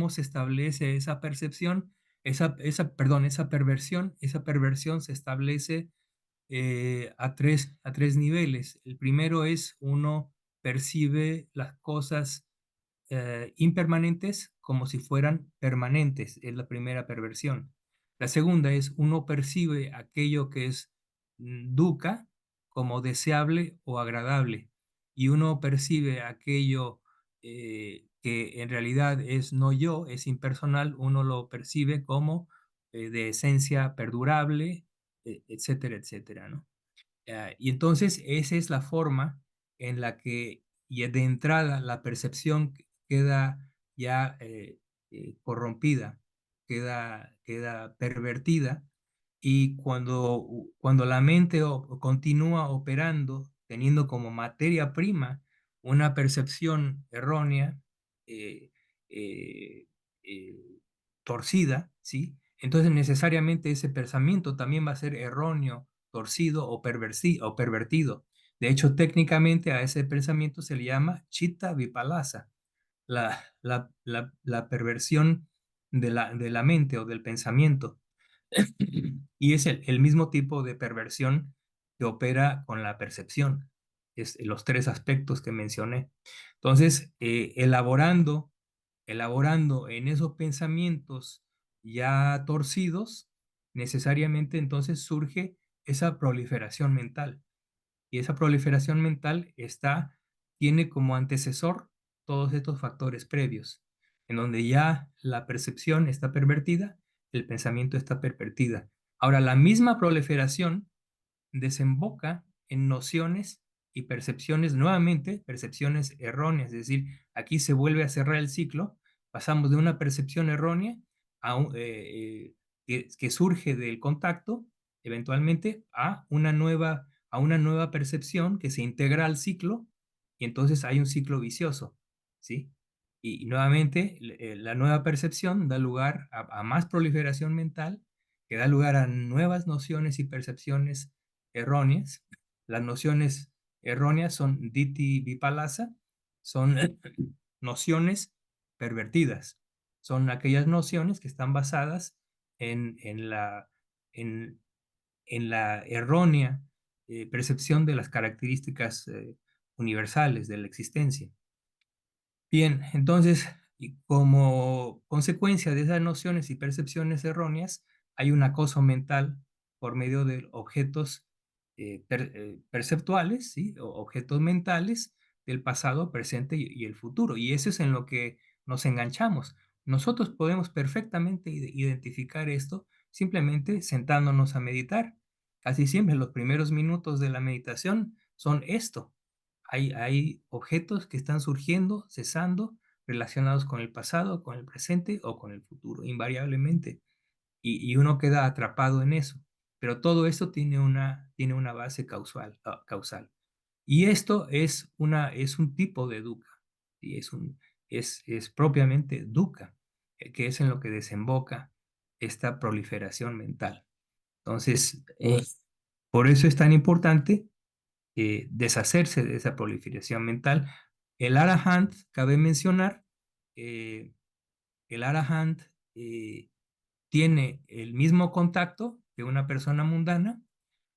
Speaker 1: se establece esa percepción? Esa perversión, esa perversión se establece a tres niveles. El primero es uno percibe las cosas impermanentes como si fueran permanentes, es la primera perversión. La segunda es uno percibe aquello que es dukkha como deseable o agradable, y uno percibe aquello que en realidad es no yo, es impersonal, uno lo percibe como de esencia perdurable, etcétera, etcétera, ¿no? Y entonces esa es la forma en la que y de entrada la percepción queda ya corrompida, queda pervertida, y cuando la mente continúa operando, teniendo como materia prima una percepción errónea, eh, eh, eh, torcida, ¿sí? Entonces necesariamente ese pensamiento también va a ser erróneo, torcido o pervertido. De hecho, técnicamente a ese pensamiento se le llama chitta vipalasa, la perversión de la mente o del pensamiento. Y es el mismo tipo de perversión que opera con la percepción. Es los tres aspectos que mencioné. Entonces, elaborando en esos pensamientos ya torcidos, necesariamente entonces surge esa proliferación mental. Y esa proliferación mental tiene como antecesor todos estos factores previos, en donde ya la percepción está pervertida, el pensamiento está pervertida. Ahora, la misma proliferación desemboca en nociones y percepciones, nuevamente percepciones erróneas, es decir, aquí se vuelve a cerrar el ciclo, pasamos de una percepción errónea que surge del contacto, eventualmente, a una nueva percepción que se integra al ciclo, y entonces hay un ciclo vicioso, ¿sí? Y nuevamente, la nueva percepción da lugar a más proliferación mental, que da lugar a nuevas nociones y percepciones erróneas. Las nociones erróneas son Diti Vipalasa, son nociones pervertidas. Son aquellas nociones que están basadas en en, en la errónea percepción de las características universales de la existencia. Bien, entonces, y como consecuencia de esas nociones y percepciones erróneas, hay un acoso mental por medio de objetos perceptuales, ¿sí? O objetos mentales del pasado, presente y el futuro. Y eso es en lo que nos enganchamos. Nosotros podemos perfectamente identificar esto simplemente sentándonos a meditar. Casi siempre los primeros minutos de la meditación son esto. Hay objetos que están surgiendo, cesando, relacionados con el pasado, con el presente o con el futuro, invariablemente. Y uno queda atrapado en eso. Pero todo esto tiene una base causal. Y esto es un tipo de dukkha. Y es propiamente dukkha, que es en lo que desemboca esta proliferación mental. Entonces, por eso es tan importante deshacerse de esa proliferación mental. El Arahant, cabe mencionar, eh, el Arahant tiene el mismo contacto que una persona mundana,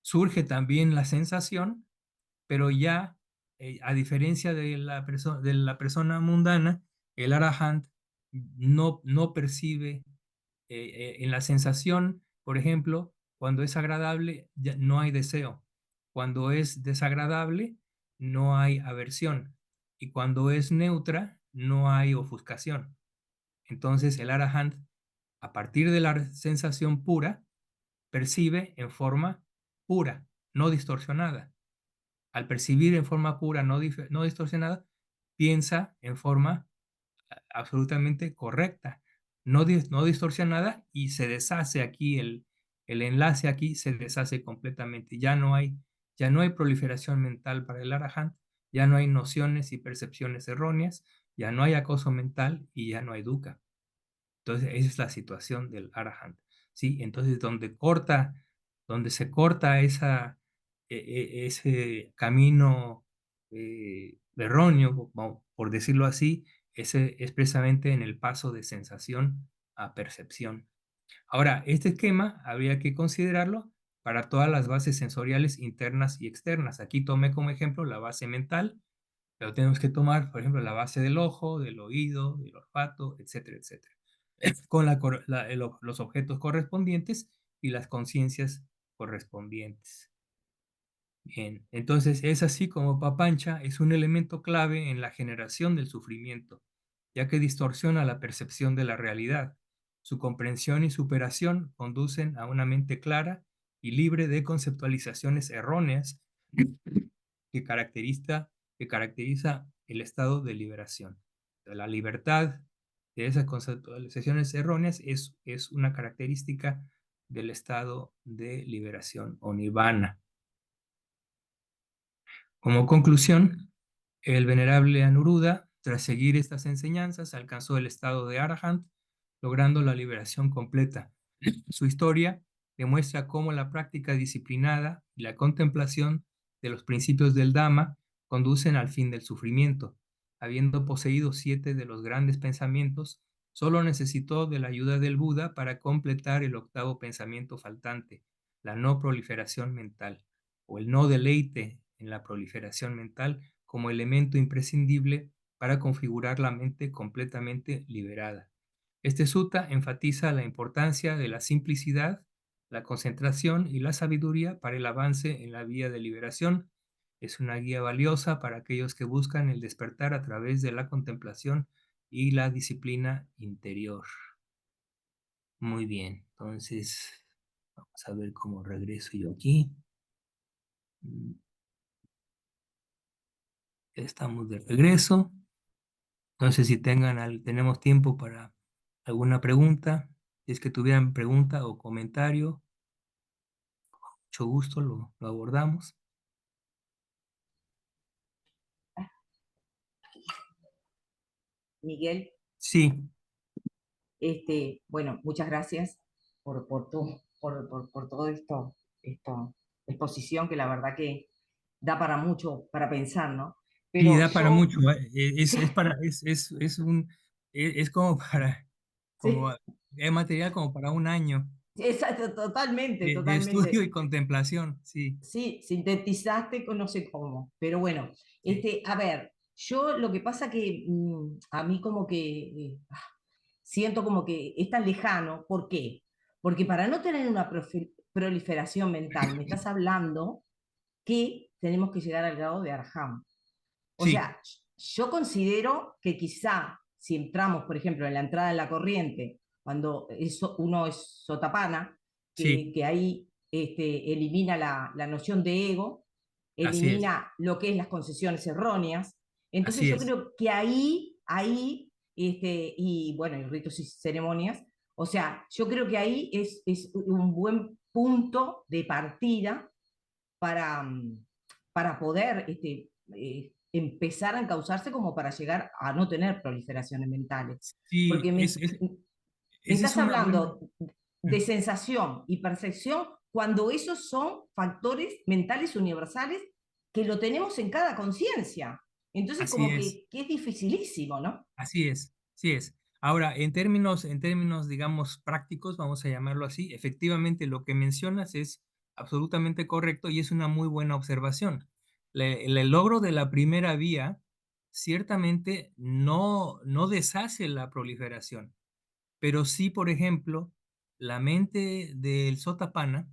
Speaker 1: surge también la sensación, pero ya, a diferencia de de la persona mundana, el Arahant no percibe en la sensación, por ejemplo, cuando es agradable, ya no hay deseo. Cuando es desagradable, no hay aversión. Y cuando es neutra, no hay ofuscación. Entonces, el Arahant, a partir de la sensación pura, percibe en forma pura, no distorsionada. Al percibir en forma pura, no distorsionada, piensa en forma absolutamente correcta, no distorsionada, y se deshace aquí el enlace aquí se deshace completamente. Ya no hay proliferación mental para el Arahant, ya no hay nociones y percepciones erróneas, ya no hay acoso mental y ya no hay dukkha. Entonces, esa es la situación del Arahant, ¿sí? Entonces, donde se corta ese camino erróneo, por decirlo así, es precisamente en el paso de sensación a percepción. Ahora, este esquema habría que considerarlo para todas las bases sensoriales internas y externas. Aquí tomé como ejemplo la base mental, pero tenemos que tomar, por ejemplo, la base del ojo, del oído, del olfato, etcétera, etcétera, con los objetos correspondientes y las conciencias correspondientes. Bien, entonces es así como Papancha es un elemento clave en la generación del sufrimiento, ya que distorsiona la percepción de la realidad. Su comprensión y superación conducen a una mente clara y libre de conceptualizaciones erróneas que caracteriza el estado de liberación. La libertad de esas conceptualizaciones erróneas es una característica del estado de liberación o nirvana. Como conclusión, el venerable Anuruddha, tras seguir estas enseñanzas, alcanzó el estado de Arahant, logrando la liberación completa. Su historia demuestra cómo la práctica disciplinada y la contemplación de los principios del Dhamma conducen al fin del sufrimiento. Habiendo poseído 7 de los grandes pensamientos, solo necesitó de la ayuda del Buda para completar el octavo pensamiento faltante, la no proliferación mental, o el no deleite en la proliferación mental como elemento imprescindible para configurar la mente completamente liberada. Este sutta enfatiza la importancia de la simplicidad, la concentración y la sabiduría para el avance en la vía de liberación. Es una guía valiosa para aquellos que buscan el despertar a través de la contemplación y la disciplina interior. Muy bien, entonces vamos a ver cómo regreso yo aquí. Estamos de regreso. No sé si tenemos tiempo para alguna pregunta. Si es que tuvieran pregunta o comentario, mucho gusto lo abordamos.
Speaker 3: Miguel,
Speaker 1: Sí,
Speaker 3: bueno, muchas gracias por todo esto, exposición que la verdad que da para mucho para pensar, ¿no?
Speaker 1: sí,
Speaker 3: Pero
Speaker 1: da para
Speaker 3: yo,
Speaker 1: mucho. Es
Speaker 3: sí,
Speaker 1: para, es como para, como,
Speaker 3: sí,
Speaker 1: es material como para un año
Speaker 3: exacto, totalmente,
Speaker 1: de estudio
Speaker 3: totalmente.
Speaker 1: y contemplación. Sí,
Speaker 3: Sí, sintetizaste con no sé cómo, pero bueno,
Speaker 1: sí,
Speaker 3: a ver, yo lo que pasa que a mí como que siento como que es tan lejano, ¿por qué? Porque para no tener una proliferación mental, me estás hablando que tenemos que llegar al grado de Arham. O
Speaker 1: sí,
Speaker 3: sea, yo considero que quizá si entramos, por ejemplo, en la entrada en la corriente, cuando uno es sotapana,
Speaker 1: sí,
Speaker 3: que ahí elimina la noción de ego,
Speaker 1: así es,
Speaker 3: elimina lo que es las concesiones erróneas. Entonces
Speaker 1: así
Speaker 3: yo
Speaker 1: es.
Speaker 3: creo que ahí, y bueno, y ritos y ceremonias, o sea, yo creo que ahí es un buen punto de partida para, para poder empezar a encauzarse como para llegar a no tener proliferaciones mentales.
Speaker 1: Sí,
Speaker 3: Porque me
Speaker 1: esa es
Speaker 3: estás
Speaker 1: una buena.
Speaker 3: hablando de sensación y percepción cuando esos son factores mentales universales que lo tenemos en cada conciencia. Entonces,
Speaker 1: Así
Speaker 3: como
Speaker 1: es.
Speaker 3: que es dificilísimo, ¿no?
Speaker 1: Así es, sí es. Ahora, en términos, digamos, prácticos, vamos a llamarlo así, efectivamente lo que mencionas es absolutamente correcto y es una muy buena observación. El logro de la primera vía ciertamente no deshace la proliferación, pero sí, por ejemplo, la mente del Sotapanna,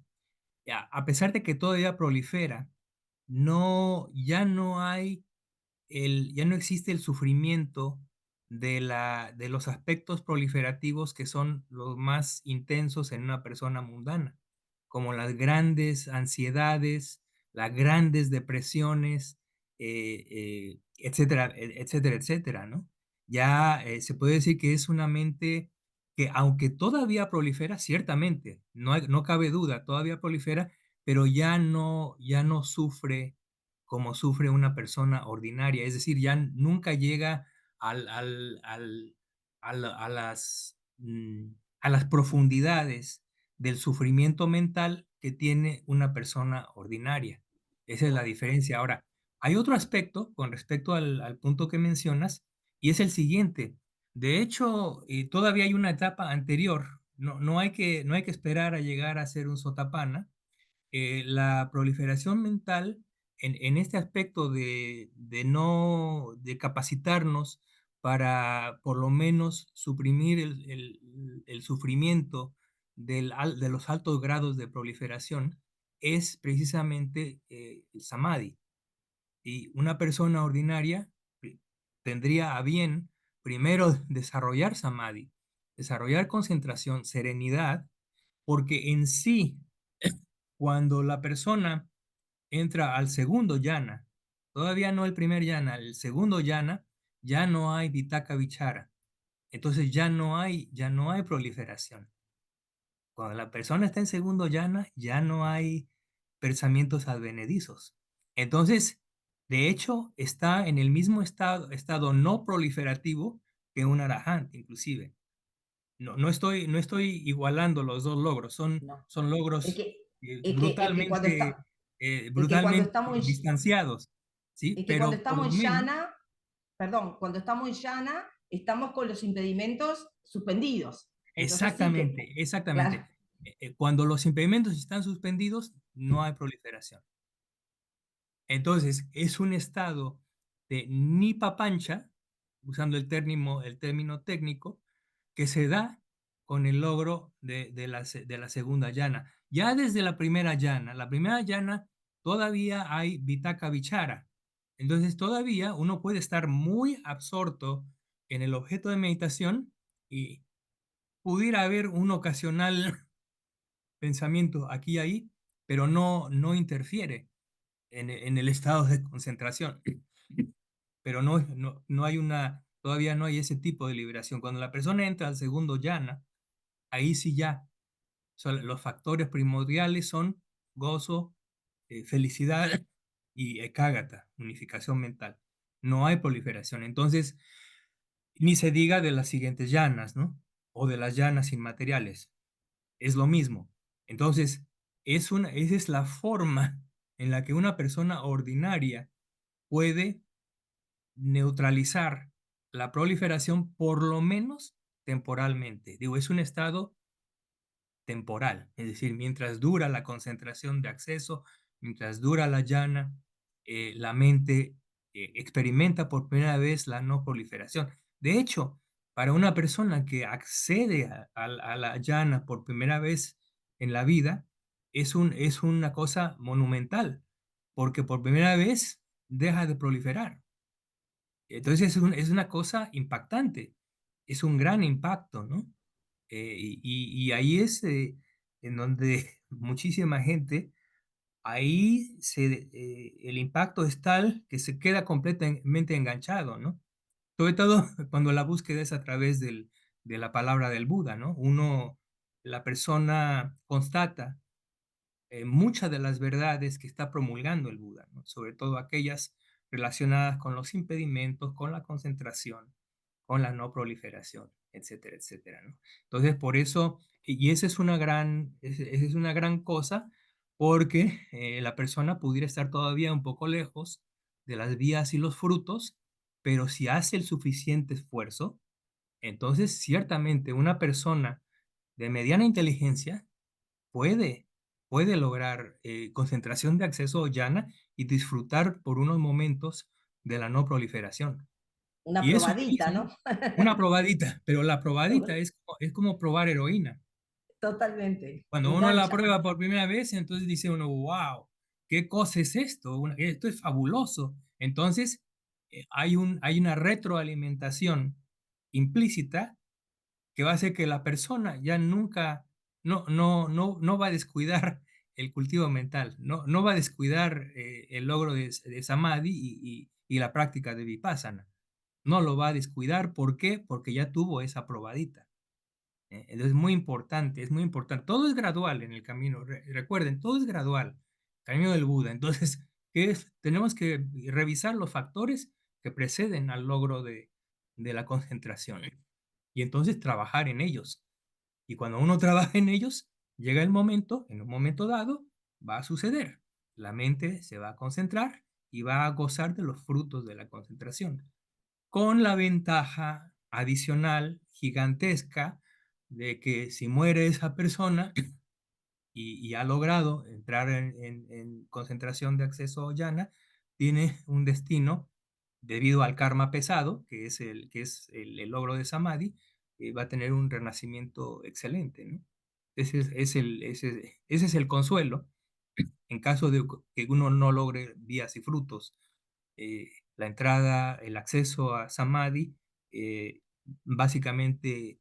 Speaker 1: a pesar de que todavía prolifera, ya no hay ya no existe el sufrimiento de los aspectos proliferativos que son los más intensos en una persona mundana, como las grandes ansiedades, las grandes depresiones, etcétera, etcétera, etcétera, ¿no? Ya se puede decir que es una mente que aunque todavía prolifera, ciertamente, no cabe duda, todavía prolifera, pero ya no sufre como sufre una persona ordinaria, es decir, ya nunca llega a las profundidades del sufrimiento mental que tiene una persona ordinaria. Esa es la diferencia. Ahora, hay otro aspecto con respecto al punto que mencionas, y es el siguiente. De hecho, todavía hay una etapa anterior. No hay que esperar a llegar a ser un sotapana. La proliferación mental en este aspecto de capacitarnos para por lo menos suprimir el sufrimiento de los altos grados de proliferación es precisamente el samadhi. Y una persona ordinaria tendría a bien primero desarrollar samadhi, desarrollar concentración, serenidad, porque en sí, cuando la persona entra al segundo yana, todavía no el primer yana, el segundo yana, ya no hay vitaka vichara. Entonces ya no hay proliferación. Cuando la persona está en segundo yana, ya no hay pensamientos advenedizos. Entonces, de hecho, está en el mismo estado no proliferativo que un arahant, inclusive. No estoy igualando los dos logros, son,
Speaker 3: No.
Speaker 1: son
Speaker 3: Es
Speaker 1: logros
Speaker 3: que,
Speaker 1: brutalmente,
Speaker 3: es que cuando
Speaker 1: brutalmente
Speaker 3: estamos
Speaker 1: distanciados, ¿sí?
Speaker 3: es que cuando
Speaker 1: Pero por
Speaker 3: estamos
Speaker 1: lo
Speaker 3: en
Speaker 1: menos,
Speaker 3: llana, perdón, cuando estamos en llana, estamos con los impedimentos suspendidos. Entonces sí que,
Speaker 1: exactamente, exactamente.
Speaker 3: claro,
Speaker 1: Cuando los impedimentos están suspendidos, no hay proliferación. Entonces, es un estado de nipa pancha, usando el término técnico, que se da con el logro de la segunda llana. Ya desde la primera llana todavía hay vitaka vichara. Entonces, todavía uno puede estar muy absorto en el objeto de meditación y pudiera haber un ocasional pensamiento aquí y ahí, pero no interfiere en el estado de concentración. Pero todavía no hay ese tipo de liberación. Cuando la persona entra al segundo yana, ahí sí ya los factores primordiales son gozo, felicidad y ekagata, unificación mental. No hay proliferación. Entonces, ni se diga de las siguientes llanas, ¿no? O de las llanas inmateriales. Es lo mismo. Entonces, esa es la forma en la que una persona ordinaria puede neutralizar la proliferación, por lo menos temporalmente. Digo, es un estado temporal, es decir, mientras dura la concentración de acceso, mientras dura la llana, la mente experimenta por primera vez la no proliferación. De hecho, para una persona que accede a la llana por primera vez en la vida, es una cosa monumental, porque por primera vez deja de proliferar. Entonces es una cosa impactante, es un gran impacto, ¿no? Y ahí es en donde muchísima gente, ahí el impacto es tal que se queda completamente enganchado, ¿no? Sobre todo cuando la búsqueda es a través de la palabra del Buda, ¿no? La persona constata muchas de las verdades que está promulgando el Buda, ¿no? Sobre todo aquellas relacionadas con los impedimentos, con la concentración, con la no proliferación, etcétera, etcétera, ¿no? Entonces, por eso, y esa es una gran cosa, porque la persona pudiera estar todavía un poco lejos de las vías y los frutos, pero si hace el suficiente esfuerzo, entonces ciertamente una persona de mediana inteligencia puede, puede lograr concentración de acceso llana y disfrutar por unos momentos de la no proliferación.
Speaker 3: una
Speaker 1: Y eso
Speaker 3: probadita, ¿no?
Speaker 1: mismo, una probadita, pero la probadita es como probar heroína.
Speaker 3: Totalmente,
Speaker 1: Cuando uno la
Speaker 3: engancha.
Speaker 1: prueba por primera vez, entonces dice uno, wow, ¿qué cosa es esto? Esto es fabuloso. Entonces, hay una retroalimentación implícita que va a hacer que la persona ya nunca, no va a descuidar el cultivo mental, no va a descuidar el logro de Samadhi y la práctica de Vipassana. No lo va a descuidar, ¿por qué? Porque ya tuvo esa probadita. Entonces es muy importante. Todo es gradual en el camino. Recuerden, todo es gradual. Camino del Buda. Entonces, ¿qué es? Tenemos que revisar los factores que preceden al logro de la concentración y entonces trabajar en ellos. Y cuando uno trabaja en ellos, llega el momento, en un momento dado, va a suceder. La mente se va a concentrar y va a gozar de los frutos de la concentración, con la ventaja adicional gigantesca de que si muere esa persona y ha logrado entrar en concentración de acceso llana, tiene un destino debido al karma pesado, que es el logro de Samadhi, va a tener un renacimiento excelente, ¿no? Ese es el consuelo en caso de que uno no logre vías y frutos. La entrada, el acceso a Samadhi, básicamente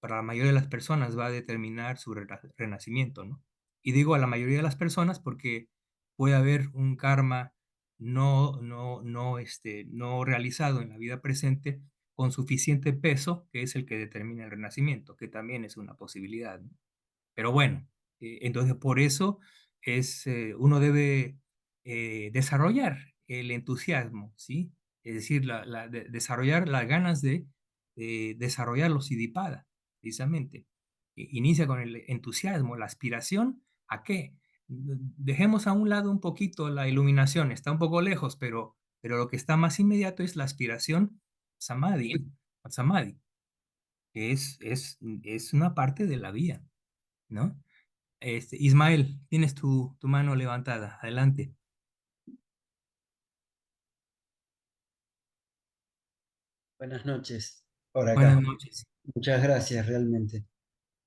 Speaker 1: para la mayoría de las personas va a determinar su renacimiento, ¿no? Y digo a la mayoría de las personas porque puede haber un karma no realizado en la vida presente con suficiente peso, que es el que determina el renacimiento, que también es una posibilidad, ¿no? Pero bueno, entonces por eso uno debe desarrollar el entusiasmo, ¿sí? Es decir, desarrollar las ganas de desarrollar los Siddhipada, precisamente. Inicia con el entusiasmo, la aspiración, ¿a qué? Dejemos a un lado un poquito la iluminación, está un poco lejos, pero lo que está más inmediato es la aspiración samadhi, al samadhi, que es una parte de la vía, ¿no? Ismael, tienes tu mano levantada. Adelante.
Speaker 4: Buenas noches, por
Speaker 1: Buenas
Speaker 4: acá.
Speaker 1: noches.
Speaker 4: Muchas gracias, realmente.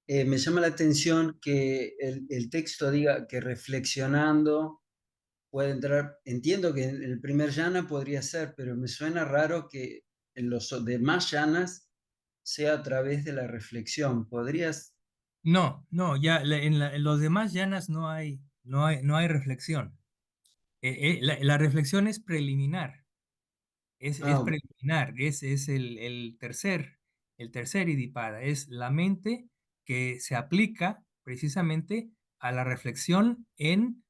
Speaker 4: Me llama la atención que el texto diga que reflexionando puede entrar. Entiendo que en el primer yana podría ser, pero me suena raro que en los demás yanas sea a través de la reflexión. ¿Podrías?
Speaker 1: No, no, ya en los demás llanas no hay reflexión. La reflexión es preliminar, es
Speaker 4: Ah,
Speaker 1: preliminar, es el tercer Idipada, es la mente que se aplica precisamente a la reflexión en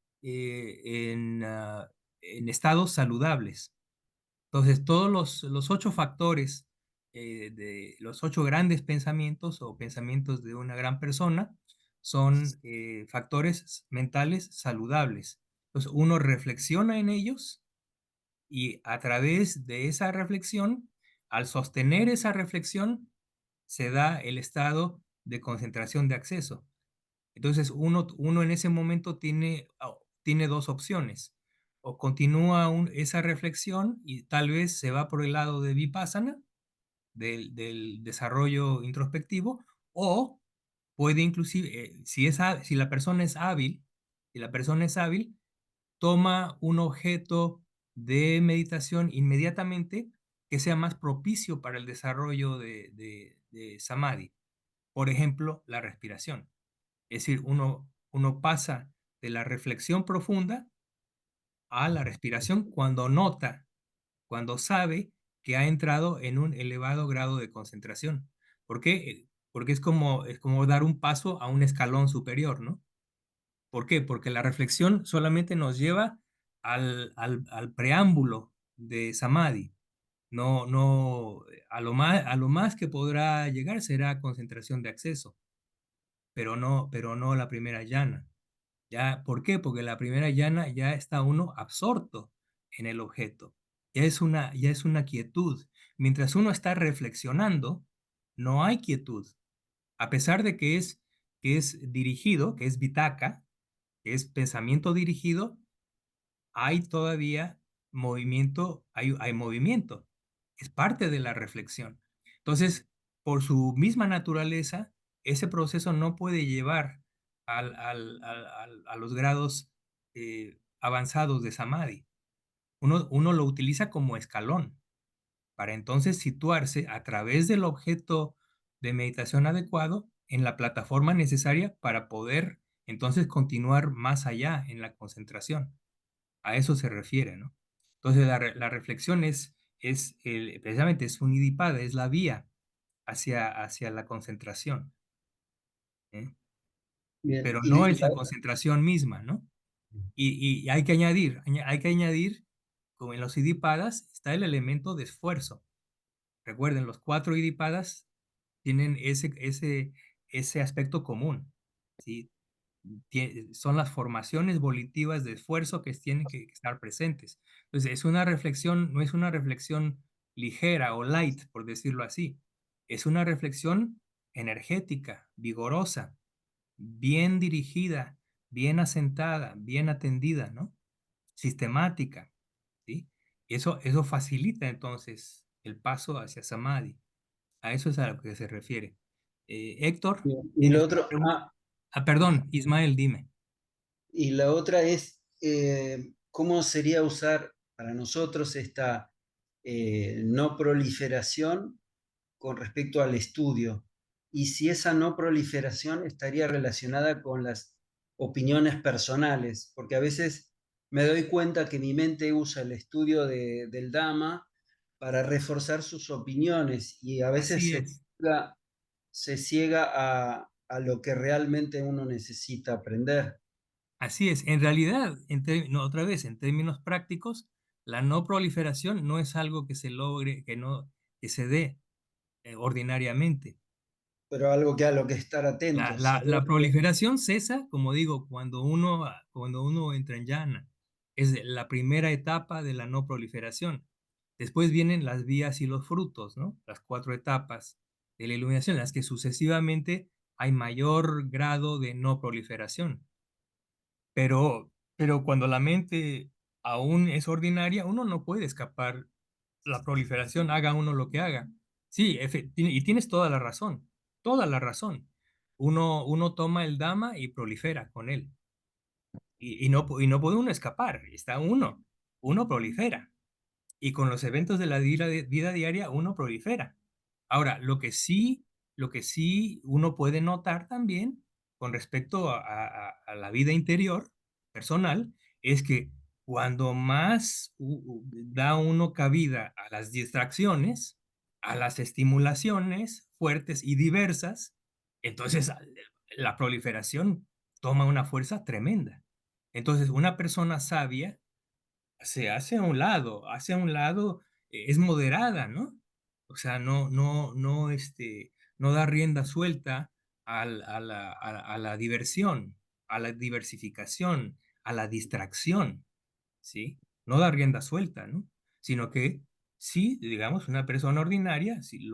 Speaker 1: estados saludables. Entonces, todos los 8 factores de los 8 grandes pensamientos o pensamientos de una gran persona son factores mentales saludables. Entonces, uno reflexiona en ellos y a través de esa reflexión, al sostener esa reflexión, se da el estado de concentración de acceso. Entonces, uno en ese momento tiene 2 opciones. O continúa esa reflexión y tal vez se va por el lado de Vipassana, del desarrollo introspectivo, o puede inclusive, si la persona es hábil, si la persona es hábil, toma un objeto de meditación inmediatamente que sea más propicio para el desarrollo de Samadhi. Por ejemplo, la respiración. Es decir, uno pasa de la reflexión profunda a la respiración cuando sabe que ha entrado en un elevado grado de concentración. ¿Por qué? Porque es como dar un paso a un escalón superior, ¿no? ¿Por qué? Porque la reflexión solamente nos lleva al preámbulo de Samadhi. No, no, a lo más que podrá llegar será concentración de acceso, pero no la primera llana. Ya, ¿por qué? Porque la primera llana ya está uno absorto en el objeto. Ya es una quietud. Mientras uno está reflexionando, no hay quietud. A pesar de que es dirigido, que es vitaka, que es pensamiento dirigido, hay todavía movimiento, hay movimiento. Es parte de la reflexión. Entonces, por su misma naturaleza, ese proceso no puede llevar a los grados avanzados de Samadhi. Uno lo utiliza como escalón para entonces situarse a través del objeto de meditación adecuado en la plataforma necesaria para poder entonces continuar más allá en la concentración. A eso se refiere, ¿no? Entonces la reflexión precisamente es un idipada, es la vía hacia la concentración. ¿eh?
Speaker 4: Bien,
Speaker 1: Pero no
Speaker 4: y
Speaker 1: es la concentración misma, ¿no? Y hay que añadir, como en los idipadas, está el elemento de esfuerzo. Recuerden, los 4 idipadas tienen ese aspecto común, ¿sí? Son las formaciones volitivas de esfuerzo que tienen que estar presentes. Entonces, es una reflexión, no es una reflexión ligera o light, por decirlo así. Es una reflexión energética, vigorosa, bien dirigida, bien asentada, bien atendida, ¿no? Sistemática, ¿sí? Eso facilita entonces el paso hacia Samadhi. A eso es a lo que se refiere. Héctor,
Speaker 4: bien, y lo
Speaker 1: ¿tienes una
Speaker 4: otro,
Speaker 1: pregunta? Perdón, Ismael, dime.
Speaker 4: y la otra es, ¿cómo sería usar para nosotros esta no proliferación con respecto al estudio? Y si esa no proliferación estaría relacionada con las opiniones personales, porque a veces me doy cuenta que mi mente usa el estudio del Dhamma para reforzar sus opiniones y a veces
Speaker 1: Así es,
Speaker 4: se ciega a lo que realmente uno necesita aprender.
Speaker 1: así es. En realidad, no, otra vez, en términos prácticos, la no proliferación no es algo que se logre, que se dé ordinariamente.
Speaker 4: Pero algo que a lo que estar
Speaker 1: La,
Speaker 4: atentos,
Speaker 1: la,
Speaker 4: saber
Speaker 1: la proliferación cesa, como digo, cuando uno entra en llana. Es la primera etapa de la no proliferación. Después vienen las vías y los frutos, ¿no? Las 4 etapas de la iluminación, en las que sucesivamente hay mayor grado de no proliferación. Pero cuando la mente aún es ordinaria, uno no puede escapar la proliferación, haga uno lo que haga. Sí, y tienes toda la razón. Uno toma el Dhamma y prolifera con él. Y no puede uno escapar, está uno prolifera. Y con los eventos de la vida diaria uno prolifera. Ahora, lo que sí uno puede notar también con respecto a la vida interior, personal, es que cuando más da uno cabida a las distracciones, a las estimulaciones fuertes y diversas, entonces la proliferación toma una fuerza tremenda. Entonces, una persona sabia se hace a un lado, es moderada, ¿no? O sea, no da rienda suelta a la diversión, a la diversificación, a la distracción, ¿sí? No da rienda suelta, ¿no? Sino que sí, digamos, una persona ordinaria, sí,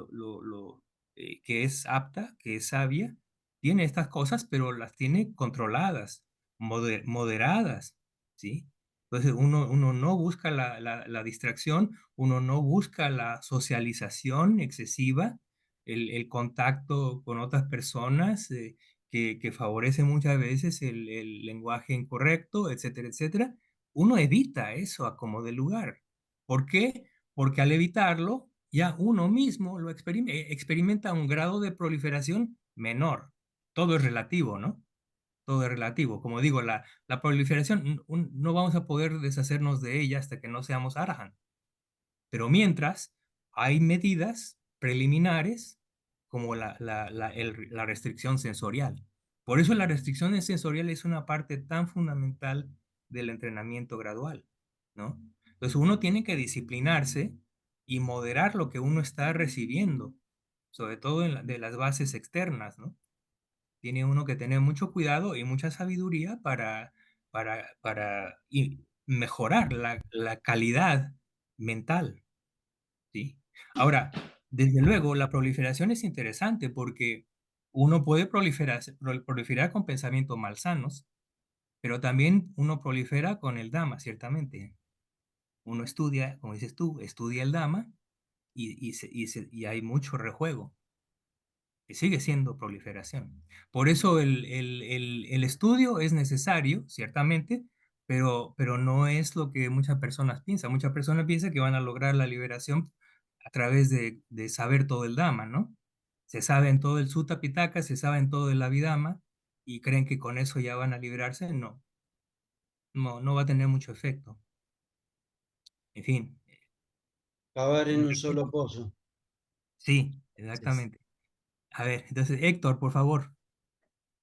Speaker 1: que es apta, que es sabia, tiene estas cosas, pero las tiene controladas, moderadas, ¿sí? Entonces uno no busca la distracción, uno no busca la socialización excesiva, el contacto con otras personas que favorece muchas veces el lenguaje incorrecto, etcétera, etcétera. Uno evita eso a como de lugar. ¿Por qué? Porque al evitarlo, ya uno mismo experimenta un grado de proliferación menor. Todo es relativo, ¿no? Todo es relativo. Como digo, la proliferación no vamos a poder deshacernos de ella hasta que no seamos arahant. Pero mientras, hay medidas preliminares como la restricción sensorial. Por eso la restricción sensorial es una parte tan fundamental del entrenamiento gradual, ¿no? Entonces uno tiene que disciplinarse y moderar lo que uno está recibiendo, sobre todo de las bases externas, ¿no? Tiene uno que tener mucho cuidado y mucha sabiduría para mejorar la calidad mental, ¿sí? Ahora, desde luego, la proliferación es interesante porque uno puede proliferar con pensamientos malsanos, pero también uno prolifera con el Dhamma, ciertamente. Uno estudia, como dices tú, estudia el Dhamma y hay mucho rejuego, que sigue siendo proliferación. Por eso el estudio es necesario, ciertamente, pero no es lo que muchas personas piensan. Muchas personas piensan que van a lograr la liberación a través de saber todo el Dhamma, ¿no? Se sabe en todo el Sutta Pitaka, se sabe en todo el Abhidhamma y creen que con eso ya van a liberarse. No, no va a tener mucho efecto. En fin,
Speaker 4: Cavar en un solo
Speaker 1: repito.
Speaker 4: pozo.
Speaker 1: Sí,
Speaker 4: Sí, sí.
Speaker 1: exactamente. A ver, entonces, Héctor, por favor.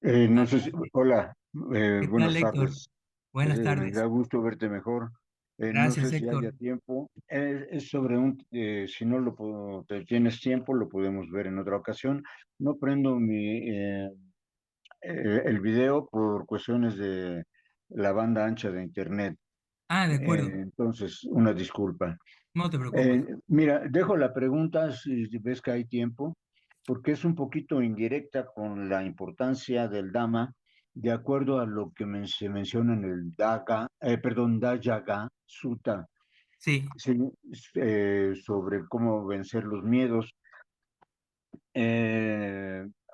Speaker 5: No sé si, hola,
Speaker 1: ¿Qué tal,
Speaker 5: buenas
Speaker 1: Héctor?
Speaker 5: tardes.
Speaker 1: Buenas
Speaker 5: Da
Speaker 1: tardes.
Speaker 5: gusto verte mejor. No sé
Speaker 1: Gracias,
Speaker 5: si
Speaker 1: Héctor.
Speaker 5: haya tiempo. Es sobre si no tienes tiempo, lo podemos ver en otra ocasión. No prendo el video por cuestiones de la banda ancha de internet.
Speaker 1: Ah, de acuerdo.
Speaker 5: Entonces, una disculpa.
Speaker 1: No te preocupes.
Speaker 5: Mira, dejo la pregunta si ves que hay tiempo, porque es un poquito indirecta con la importancia del Dhamma, de acuerdo a lo que se menciona en el Dayaga Sutta,
Speaker 1: Sí,
Speaker 5: sí, sobre cómo vencer los miedos.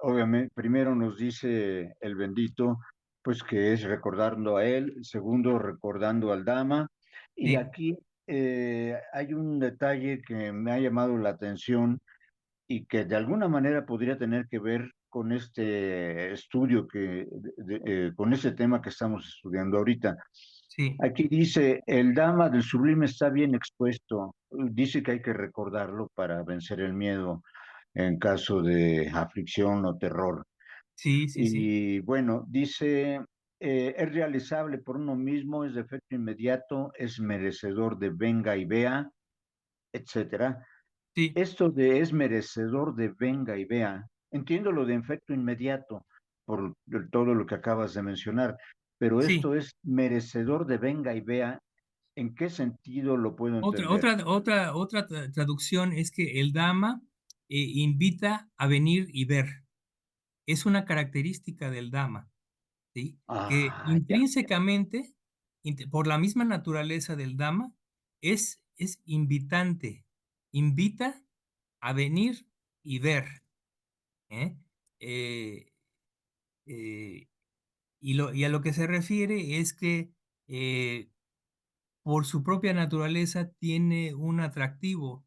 Speaker 5: Obviamente, primero nos dice el bendito, pues que es recordando a él, segundo recordando al Dhamma, y
Speaker 1: sí,
Speaker 5: aquí hay un detalle que me ha llamado la atención y que de alguna manera podría tener que ver con este estudio con este tema que estamos estudiando ahorita.
Speaker 1: sí.
Speaker 5: Aquí dice, el Dhamma del sublime está bien expuesto. Dice que hay que recordarlo para vencer el miedo en caso de aflicción o terror.
Speaker 1: Sí, sí, sí.
Speaker 5: Y bueno, dice, es realizable por uno mismo, es de efecto inmediato, es merecedor de venga y vea, etcétera.
Speaker 1: Sí,
Speaker 5: Esto de es merecedor de venga y vea, entiendo lo de efecto inmediato por todo lo que acabas de mencionar, pero
Speaker 1: sí.
Speaker 5: esto es merecedor de venga y vea, ¿en qué sentido lo puedo
Speaker 1: Otra,
Speaker 5: entender?
Speaker 1: otra, otra, otra traducción es que el Dhamma invita a venir y ver. Es una característica del Dhamma, ¿sí? Que
Speaker 5: Ah, ya.
Speaker 1: intrínsecamente, por la misma naturaleza del Dhamma, es invitante. Invita a venir y ver. ¿Eh? Eh, eh, y a lo que se refiere es que por su propia naturaleza tiene un atractivo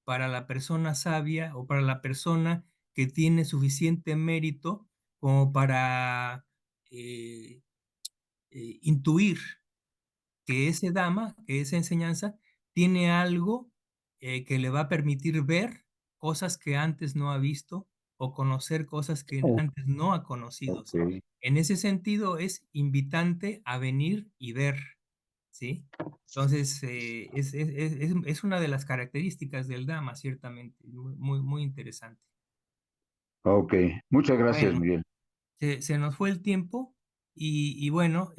Speaker 1: para la persona sabia o para la persona que tiene suficiente mérito como para eh, intuir que ese Dhamma, que esa enseñanza, tiene algo que le va a permitir ver cosas que antes no ha visto o conocer cosas que
Speaker 5: Oh,
Speaker 1: antes no ha conocido.
Speaker 5: ok,
Speaker 1: ¿Sí? En ese sentido, es invitante a venir y ver, ¿sí? Entonces, es una de las características del Dhamma, ciertamente, muy, muy, muy interesante.
Speaker 5: ok. Muchas gracias,
Speaker 1: Bueno,
Speaker 5: Miguel.
Speaker 1: se nos fue el tiempo y bueno,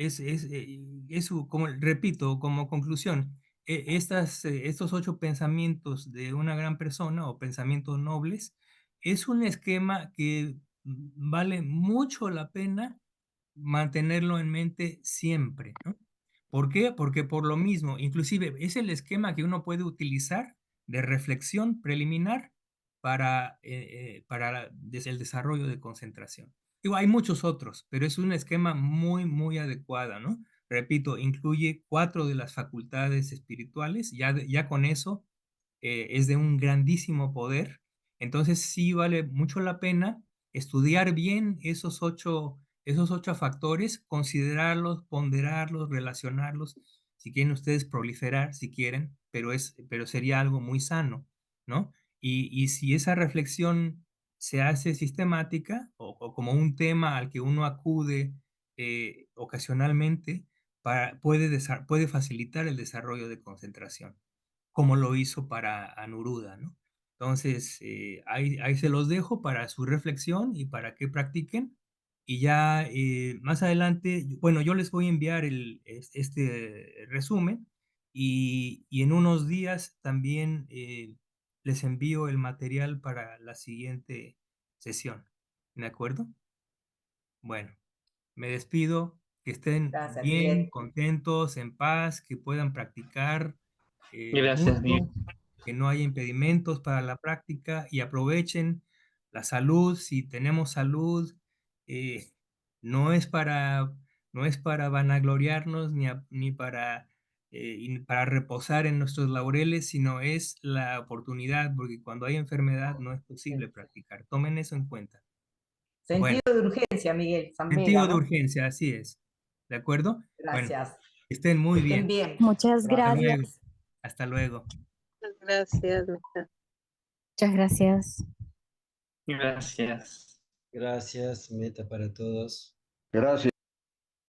Speaker 1: como repito, como conclusión, estos 8 pensamientos de una gran persona o pensamientos nobles es un esquema que vale mucho la pena mantenerlo en mente siempre, ¿no? ¿Por qué? Porque por lo mismo, inclusive es el esquema que uno puede utilizar de reflexión preliminar para el desarrollo de concentración. Digo, hay muchos otros, pero es un esquema muy, muy adecuado, ¿no? Repito, incluye 4 de las facultades espirituales, ya con eso es de un grandísimo poder. Entonces sí vale mucho la pena estudiar bien esos ocho factores, considerarlos, ponderarlos, relacionarlos, si quieren ustedes proliferar, si quieren, pero sería algo muy sano, ¿no? Y si esa reflexión se hace sistemática o como un tema al que uno acude ocasionalmente, puede facilitar el desarrollo de concentración, como lo hizo para Anuruddha, ¿no? Entonces, ahí se los dejo para su reflexión y para que practiquen. Y ya más adelante, bueno, yo les voy a enviar este resumen y en unos días también les envío el material para la siguiente sesión. ¿De acuerdo? Bueno, me despido, que estén
Speaker 3: Gracias,
Speaker 1: bien,
Speaker 3: Miguel.
Speaker 1: contentos, en paz, que puedan practicar
Speaker 2: Gracias, Miguel.
Speaker 1: mucho, que no haya impedimentos para la práctica y aprovechen la salud. Si tenemos salud, eh, no es para, no es para vanagloriarnos ni para reposar en nuestros laureles, sino es la oportunidad, porque cuando hay enfermedad no es posible
Speaker 3: Sí.
Speaker 1: practicar. Tomen eso en cuenta. Bueno.
Speaker 3: Sentido de urgencia, Miguel, San Vega,
Speaker 1: Sentido de
Speaker 3: ¿no?
Speaker 1: urgencia, así es. ¿De acuerdo? Bueno,
Speaker 3: Gracias.
Speaker 1: que estén
Speaker 3: Que
Speaker 1: muy
Speaker 3: estén
Speaker 1: bien.
Speaker 3: bien.
Speaker 6: Muchas
Speaker 1: Hasta
Speaker 3: Gracias.
Speaker 1: luego.
Speaker 6: gracias.
Speaker 1: Hasta luego.
Speaker 7: Gracias.
Speaker 6: Muchas gracias.
Speaker 2: Gracias.
Speaker 4: Gracias, meta para todos.
Speaker 5: Gracias.